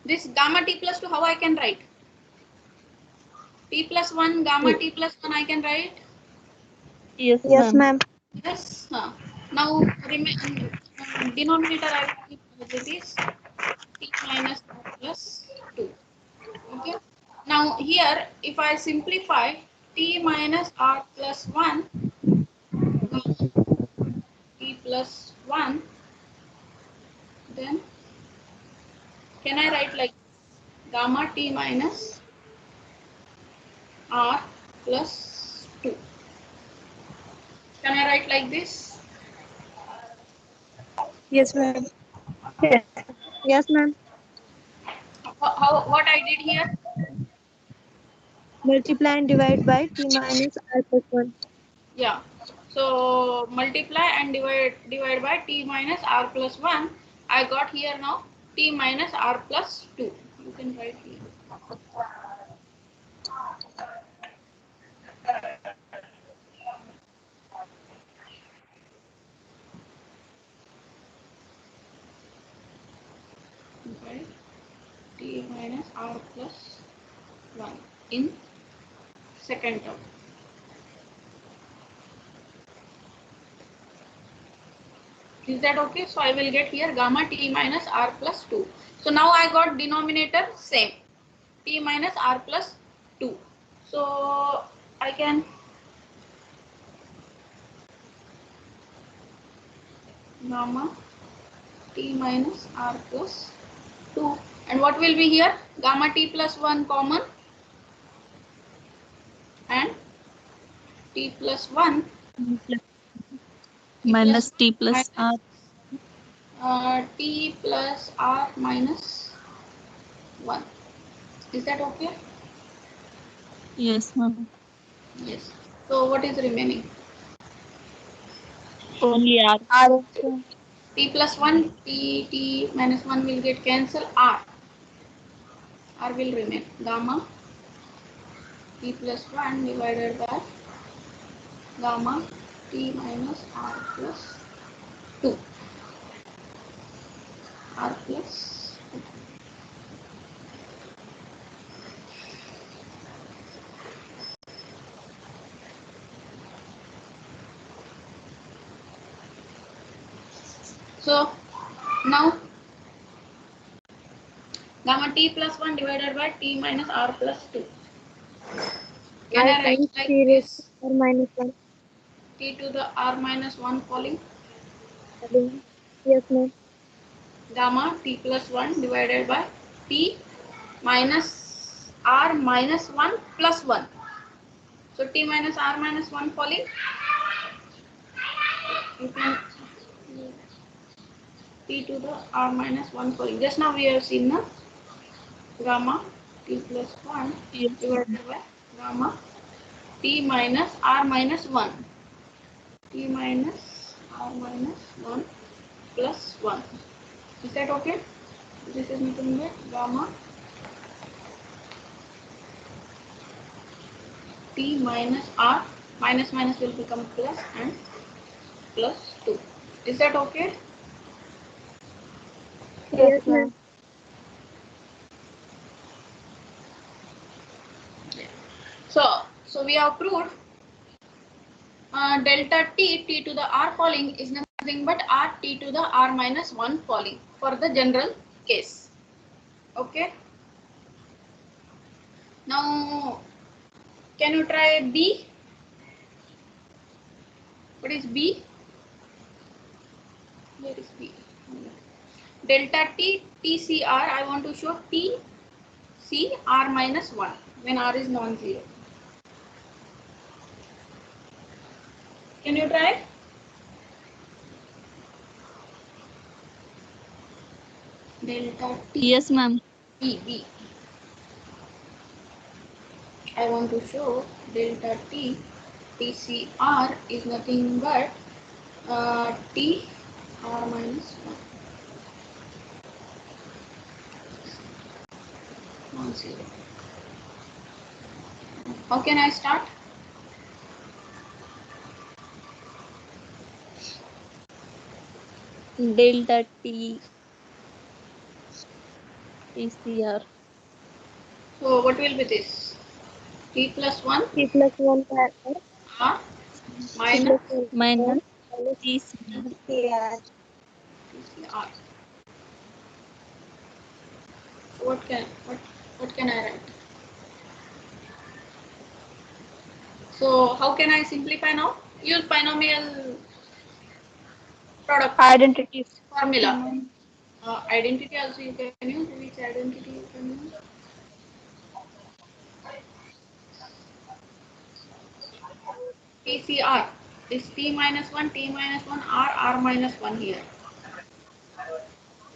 Speaker 1: This gamma t plus 2, how I can write? T plus 1, gamma t plus 1 I can write?
Speaker 4: Yes,
Speaker 3: Yes,
Speaker 4: ma'am.
Speaker 3: ma'am.
Speaker 1: Yes. Now, denominator I will keep as it is t minus r plus 2. Okay. Now, here, if I simplify t minus r plus 1, t plus 1, then can I write like gamma t minus r plus 2? Can I write like this?
Speaker 3: Yes, ma'am. Yes, ma'am.
Speaker 1: What I did here?
Speaker 3: Multiply and divide by t minus r plus 1.
Speaker 1: Yeah. So multiply and divide by t minus r plus 1. I got here now t minus r plus 2. You can write here. Okay. T minus r plus 1 in second term. Is that okay? So I will get here gamma t minus r plus 2. So now I got denominator same. T minus r plus 2. So I can gamma t minus r plus 2. And what will be here? Gamma t plus 1 common and t plus 1
Speaker 4: Minus t
Speaker 1: minus
Speaker 4: plus r.
Speaker 1: t plus r minus 1. Is that okay?
Speaker 4: Yes, ma'am.
Speaker 1: Yes. So what is remaining?
Speaker 4: Only r.
Speaker 3: R.
Speaker 1: T plus 1, t minus 1 will get cancelled. R will remain. Gamma t plus 1 divided by gamma t minus r plus 2. R plus 2. So now gamma t plus 1 divided by t minus r plus 2. Can I write
Speaker 3: Times
Speaker 1: like
Speaker 3: t raised
Speaker 1: this?
Speaker 3: to r minus 1.
Speaker 1: T to the r minus 1 falling.
Speaker 3: Yes, ma'am.
Speaker 1: Gamma t plus 1 divided by t minus r minus 1 plus 1. So t minus r minus 1 falling. You can t to the r minus 1 falling. Just now we have seen the gamma t plus 1
Speaker 4: Yes,
Speaker 1: divided
Speaker 4: ma'am.
Speaker 1: by gamma t minus r minus 1. T minus r minus 1 plus 1. Is that okay? This is nothing but gamma t minus r minus minus will become plus and plus 2. Is that okay?
Speaker 3: Yes, ma'am.
Speaker 1: So we have proved delta t to the r falling is nothing but r t to the r minus 1 falling for the general case. Okay. Now can you try B? What is B? Where is B? Delta t TCR, I want to show T C R minus 1 when R is non-zero. Can you try? Delta T
Speaker 4: Yes, ma'am.
Speaker 1: B. I want to show delta T TCR is nothing but T R minus 1. non-zero. How can I start?
Speaker 4: Delta T TCR.
Speaker 1: So what will be this? T plus 1
Speaker 3: T plus 1 R
Speaker 1: R
Speaker 3: T
Speaker 1: minus
Speaker 3: plus 1
Speaker 4: Minus
Speaker 3: minus
Speaker 4: TCR.
Speaker 3: TCR.
Speaker 1: TCR. So what can I write? So how can I simplify now? Use binomial product
Speaker 3: Identities.
Speaker 1: formula. Identity also you can use. Which identity you can use? TCR is T minus 1, T minus 1, R minus 1 here.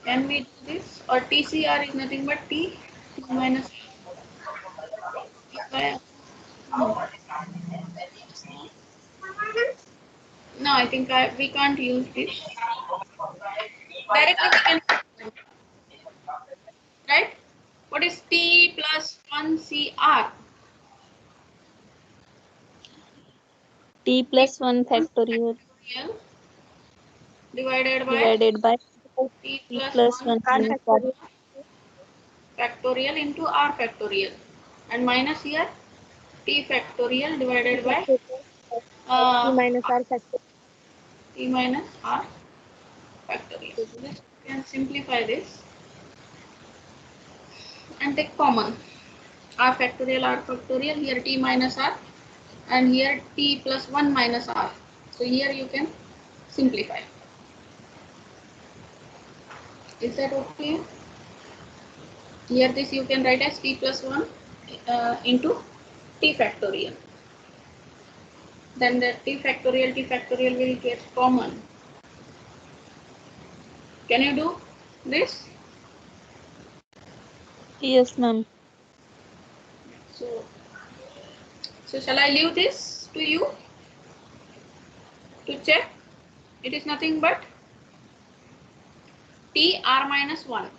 Speaker 1: Can we do this? Or TCR is nothing but T minus T by, no, I think we can't use this. Directly we can, right? What is T plus 1 CR?
Speaker 4: T plus 1 factorial
Speaker 1: Factorial divided by
Speaker 4: divided by
Speaker 1: T
Speaker 4: T
Speaker 1: plus
Speaker 4: plus
Speaker 1: 1
Speaker 4: 1
Speaker 3: R
Speaker 4: minus R.
Speaker 3: factorial.
Speaker 1: factorial into R factorial. And minus here T factorial divided by
Speaker 3: T
Speaker 1: uh,
Speaker 3: minus R factorial.
Speaker 1: T minus R factorial. So this we can simplify this and take common. R factorial, here T minus R, and here T plus 1 minus R. So here you can simplify. Is that okay? Here this you can write as T plus 1 into T factorial. Then the T factorial will get common. Can you do this?
Speaker 4: Yes, ma'am.
Speaker 1: So, so shall I leave this to you to check? It is nothing but T R minus 1.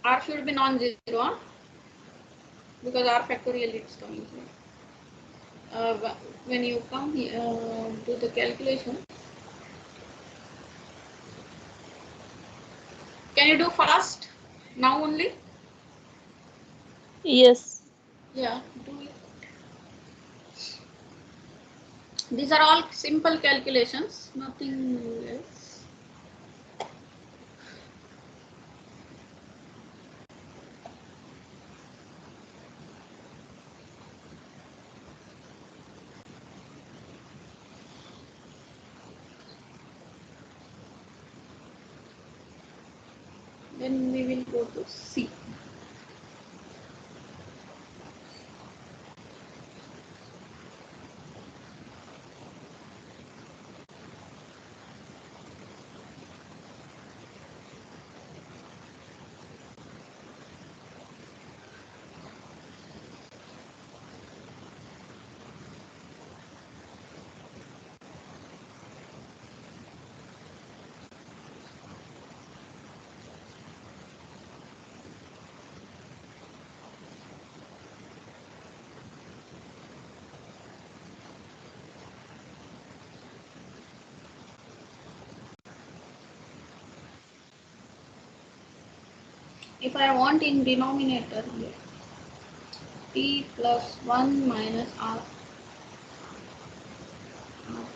Speaker 1: R should be non-zero because R factorial is coming here. When you come here, do the calculation, can you do fast now only?
Speaker 4: Yes.
Speaker 1: Yeah, do it. These are all simple calculations, nothing else. Then we will go to C. If I want in denominator here, T plus 1 minus R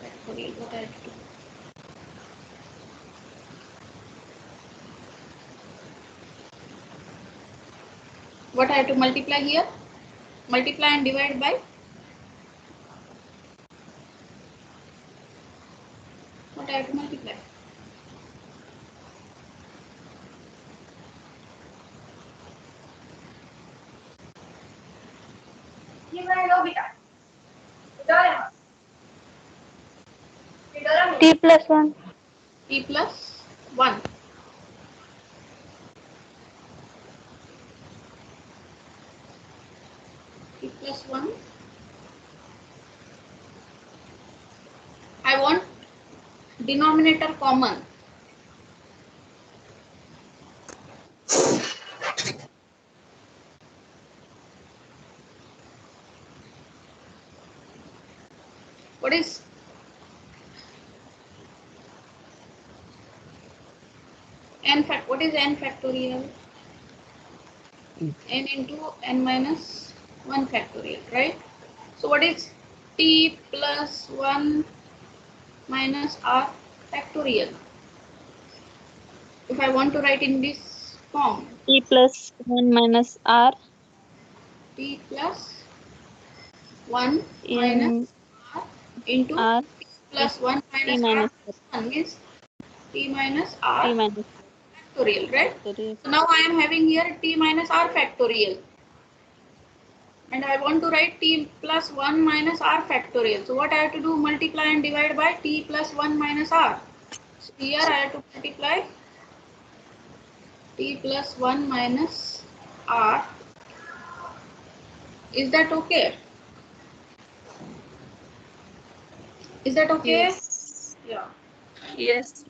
Speaker 1: factorial, what I have to do? What I have to multiply here? Multiply and divide by? What I have to multiply?
Speaker 3: T plus 1.
Speaker 1: T plus 1. T plus 1. I want denominator common. is what is n factorial? N into n minus 1 factorial, right? So what is t plus 1 minus r factorial? If I want to write in this form,
Speaker 4: T plus 1 minus R
Speaker 1: t plus 1 minus
Speaker 4: in
Speaker 1: r into
Speaker 4: R
Speaker 1: t plus 1
Speaker 4: T
Speaker 1: minus r
Speaker 4: minus
Speaker 1: plus 1 means t minus
Speaker 4: T
Speaker 1: r
Speaker 4: minus
Speaker 1: factorial, right?
Speaker 4: factorial.
Speaker 1: So now I am having here t minus r factorial. And I want to write t plus 1 minus r factorial. So what I have to do? Multiply and divide by t plus 1 minus r. So here I have to multiply t plus 1 minus r. Is that okay? Is that okay?
Speaker 4: Yes.
Speaker 1: Yeah.
Speaker 4: Yes.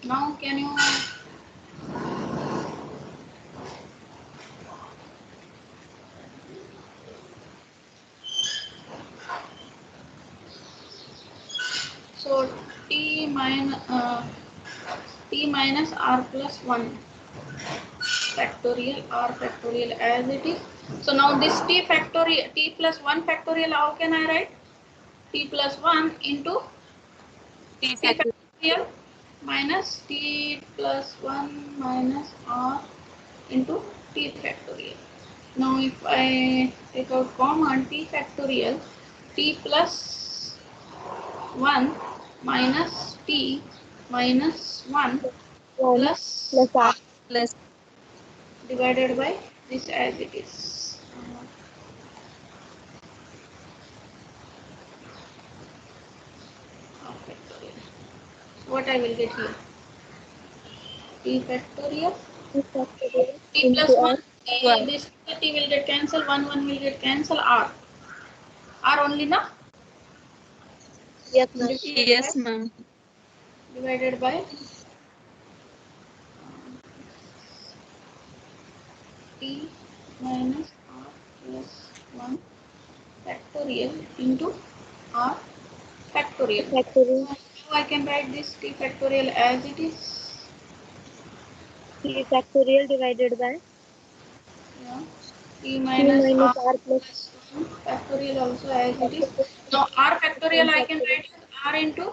Speaker 1: Now can you so t minus r plus 1 factorial r factorial as it is. So now this t factorial t plus 1 factorial, how can I write? T plus 1 into
Speaker 4: T
Speaker 1: t
Speaker 4: factorial.
Speaker 1: factorial minus t plus 1 minus r into t factorial. Now if I take out common, t factorial, t plus 1 minus t minus 1
Speaker 3: 1
Speaker 1: plus
Speaker 3: plus r.
Speaker 4: Plus
Speaker 1: divided by this as it is. R factorial. What I will get here? T factorial.
Speaker 3: T factorial
Speaker 1: T
Speaker 3: into
Speaker 1: plus 1.
Speaker 3: r.
Speaker 4: Y.
Speaker 1: This t will get cancelled. 1 will get cancelled. R. R only na?
Speaker 3: Yes, ma'am.
Speaker 4: Yes, ma'am.
Speaker 1: Divided by t minus r plus 1 factorial into r factorial.
Speaker 3: Factorial.
Speaker 1: Now I can write this t factorial as it is.
Speaker 3: T factorial divided by
Speaker 1: Yeah. T
Speaker 3: t
Speaker 1: minus
Speaker 3: minus
Speaker 1: r
Speaker 3: r plus
Speaker 1: plus 1 factorial also as it is.
Speaker 3: factorial.
Speaker 1: Now r factorial I can
Speaker 3: Factorial.
Speaker 1: write as r into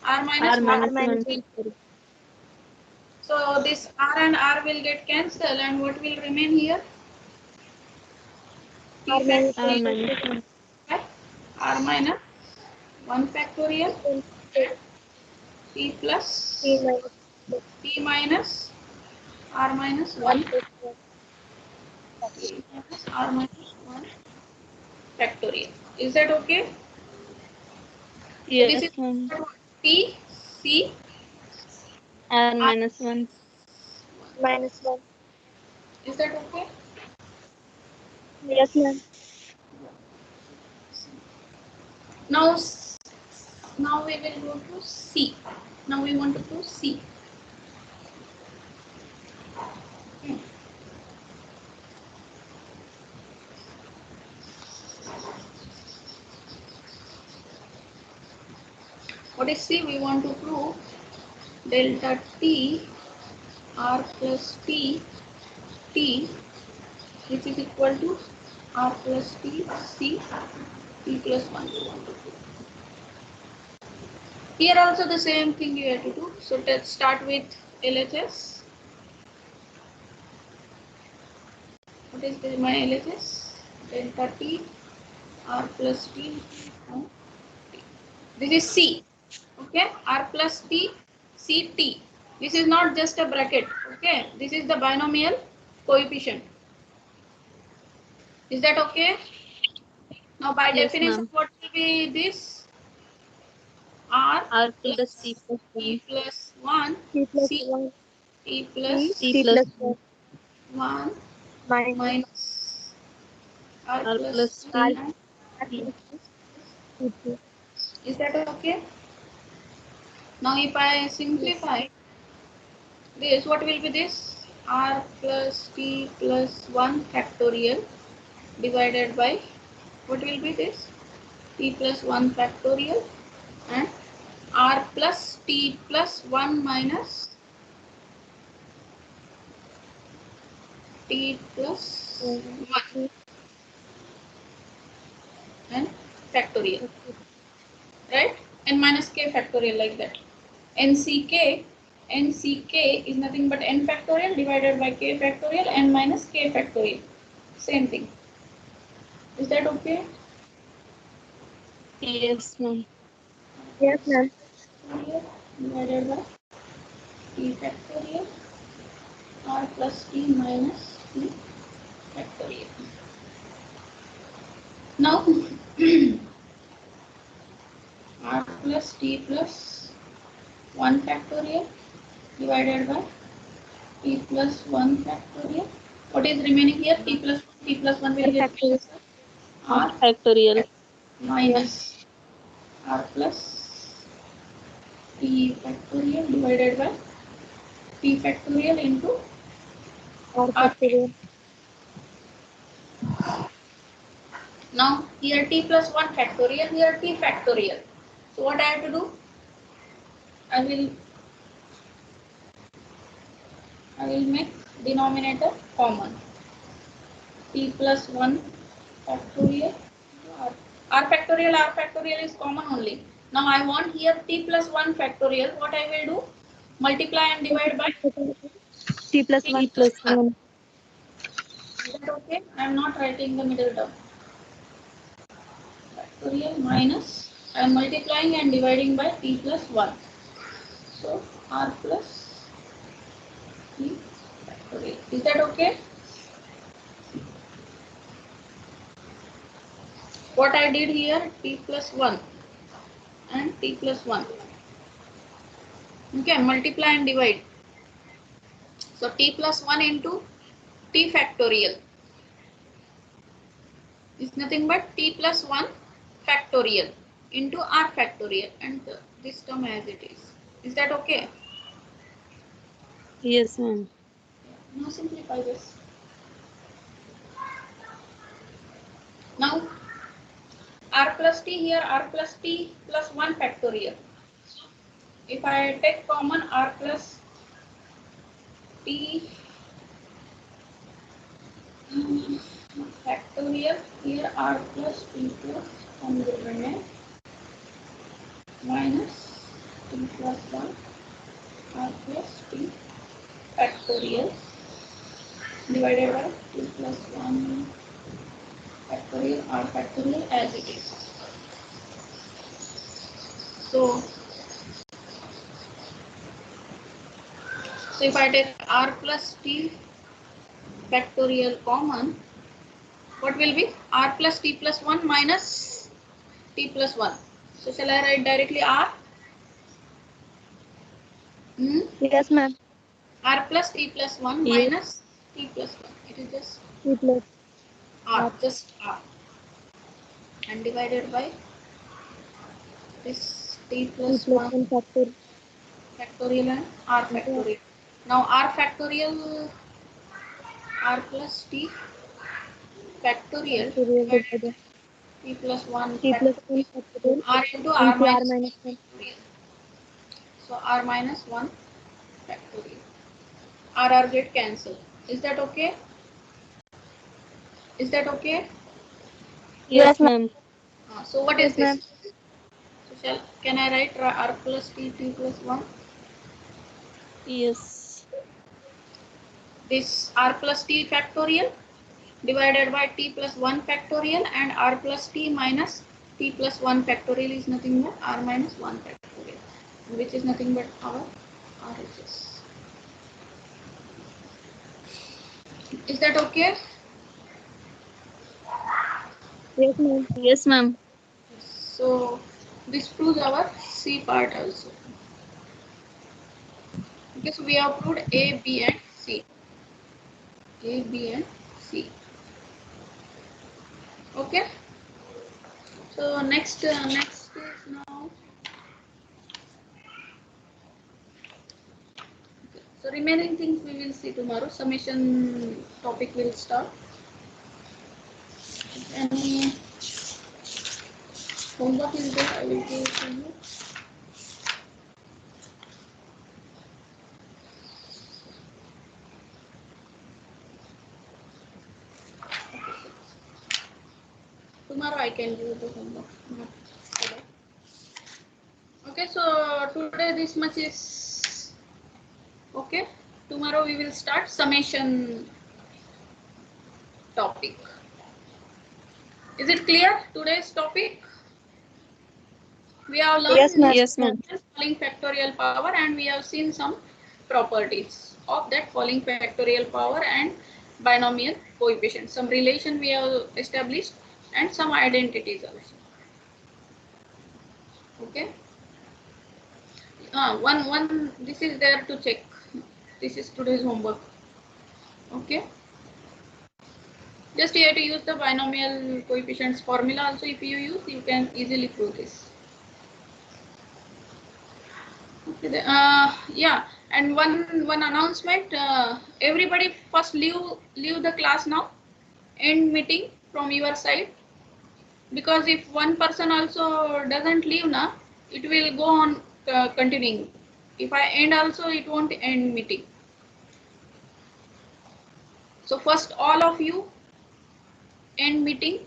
Speaker 1: r minus
Speaker 4: R
Speaker 1: 1.
Speaker 3: R
Speaker 4: minus
Speaker 3: minus
Speaker 4: 1
Speaker 3: 1.
Speaker 4: factorial.
Speaker 1: So this r and r will get cancelled and what will remain here? T
Speaker 3: R minus
Speaker 4: R
Speaker 3: 1
Speaker 1: factorial
Speaker 4: minus
Speaker 3: factorial.
Speaker 4: 1.
Speaker 1: by r minus 1 factorial t plus
Speaker 3: T minus
Speaker 1: t minus r minus
Speaker 3: 1
Speaker 1: 1
Speaker 3: plus 1.
Speaker 1: t minus r minus 1 factorial. Is that okay? So this is
Speaker 4: Yes, ma'am.
Speaker 1: t c
Speaker 4: R
Speaker 1: r
Speaker 4: minus 1.
Speaker 3: Minus 1.
Speaker 1: is that okay?
Speaker 3: Yes, ma'am.
Speaker 1: Now now we will go to C. Now we want to do C. Hmm. What is C? We want to prove delta T R plus T T which is equal to R plus T C T plus 1 we want to prove. Here also the same thing you have to do. So let's start with LHS. What is my LHS? Delta T R plus T. This is C. Okay, R plus T C T. This is not just a bracket. Okay, this is the binomial coefficient. Is that okay? Now by
Speaker 4: Yes,
Speaker 1: definition,
Speaker 4: ma'am.
Speaker 1: what will be this? R
Speaker 4: R plus T
Speaker 1: plus
Speaker 4: plus
Speaker 1: T
Speaker 4: 1.
Speaker 1: plus 1
Speaker 3: T plus
Speaker 1: C
Speaker 3: 1.
Speaker 1: T
Speaker 3: T.
Speaker 1: plus
Speaker 4: T
Speaker 3: T
Speaker 4: plus
Speaker 3: plus 1.
Speaker 1: 1
Speaker 3: Minus
Speaker 1: minus R
Speaker 4: R
Speaker 1: plus
Speaker 4: plus
Speaker 1: T.
Speaker 3: r.
Speaker 4: T.
Speaker 3: R
Speaker 4: T.
Speaker 3: plus T. T.
Speaker 1: Is that okay? Now if I simplify this, what will be this? R plus t plus 1 factorial divided by, what will be this? T plus 1 factorial and R plus t plus 1 minus t plus 1 and factorial, right? N minus k factorial, like that. NCK is nothing but n factorial divided by k factorial, n minus k factorial. Same thing. Is that okay?
Speaker 4: Yes, ma'am.
Speaker 3: Yes, ma'am.
Speaker 1: Factorial divided by t factorial, r plus t minus t factorial. Now r plus t plus 1 factorial divided by t plus 1 factorial. What is remaining here? T plus 1 will get
Speaker 3: Factorial.
Speaker 1: r
Speaker 4: Factorial.
Speaker 1: minus r plus t factorial divided by t factorial into
Speaker 3: R
Speaker 1: r.
Speaker 3: factorial.
Speaker 1: Now here t plus 1 factorial, here t factorial. So what I have to do? I will make denominator common. T plus 1 factorial r. R factorial is common only. Now I want here t plus 1 factorial. What I will do? Multiply and divide by
Speaker 3: T plus
Speaker 1: t
Speaker 3: 1.
Speaker 1: plus 1. Is that okay? I am not writing the middle term. Factorial minus, I am multiplying and dividing by t plus 1. So r plus t factorial. Is that okay? What I did here, t plus 1 and t plus 1. Okay, multiply and divide. So t plus 1 into t factorial is nothing but t plus 1 factorial into r factorial, and this term as it is. Is that okay?
Speaker 4: Yes, ma'am.
Speaker 1: Now simplify this. Now r plus t here, r plus t plus 1 factorial. If I take common r plus t factorial, here r plus t plus 1 will remain minus t plus 1 r plus t factorial divided by t plus 1 factorial r factorial as it is. So if I take r plus t factorial common, what will be? R plus t plus 1 minus t plus 1. So shall I write directly r?
Speaker 3: Yes, ma'am.
Speaker 1: R plus t plus 1
Speaker 4: Yes.
Speaker 1: minus t plus 1. It is just
Speaker 3: T plus
Speaker 1: r, just r. And divided by this t
Speaker 3: T
Speaker 1: plus
Speaker 3: plus
Speaker 1: 1
Speaker 3: 1 factorial.
Speaker 1: factorial and r factorial. Now r factorial, r plus t factorial
Speaker 3: Factorial
Speaker 1: divided
Speaker 3: divided.
Speaker 1: by t plus 1
Speaker 3: T plus 1
Speaker 1: factorial
Speaker 3: factorial
Speaker 1: r into r
Speaker 3: into R
Speaker 1: minus 1
Speaker 3: minus 1.
Speaker 1: factorial. So r minus 1 factorial. R get cancelled. Is that okay? Is that okay?
Speaker 4: Yes, ma'am.
Speaker 1: So what is
Speaker 3: Yes, ma'am.
Speaker 1: this? So can I write r plus t plus 1?
Speaker 4: Yes.
Speaker 1: This r plus t factorial divided by t plus 1 factorial and r plus t minus t plus 1 factorial is nothing but r minus 1 factorial, which is nothing but our RHS. Is that okay?
Speaker 3: Yes, ma'am.
Speaker 4: Yes, ma'am.
Speaker 1: So this proves our C part also. Okay, so we have proved A, B and C. A, B and C. Okay. So next is now So remaining things we will see tomorrow. Summation topic will start. If any homework is there, I will give it to you. Tomorrow I can give the homework. Not today. Okay, so today this much is okay. Tomorrow we will start summation topic. Is it clear? Today's topic? We have learned
Speaker 3: Yes, ma'am.
Speaker 4: Yes, ma'am.
Speaker 1: Falling factorial power, and we have seen some properties of that falling factorial power and binomial coefficient. Some relation we have established and some identities also. Okay. One. This is there to check. This is today's homework. Okay. Just you have to use the binomial coefficients formula. Also, if you use, you can easily prove this. Okay, yeah, and one announcement. Everybody first leave the class now. End meeting from your side, because if one person also doesn't leave now, it will go on continuing. If I end also, it won't end meeting. So first all of you end meeting.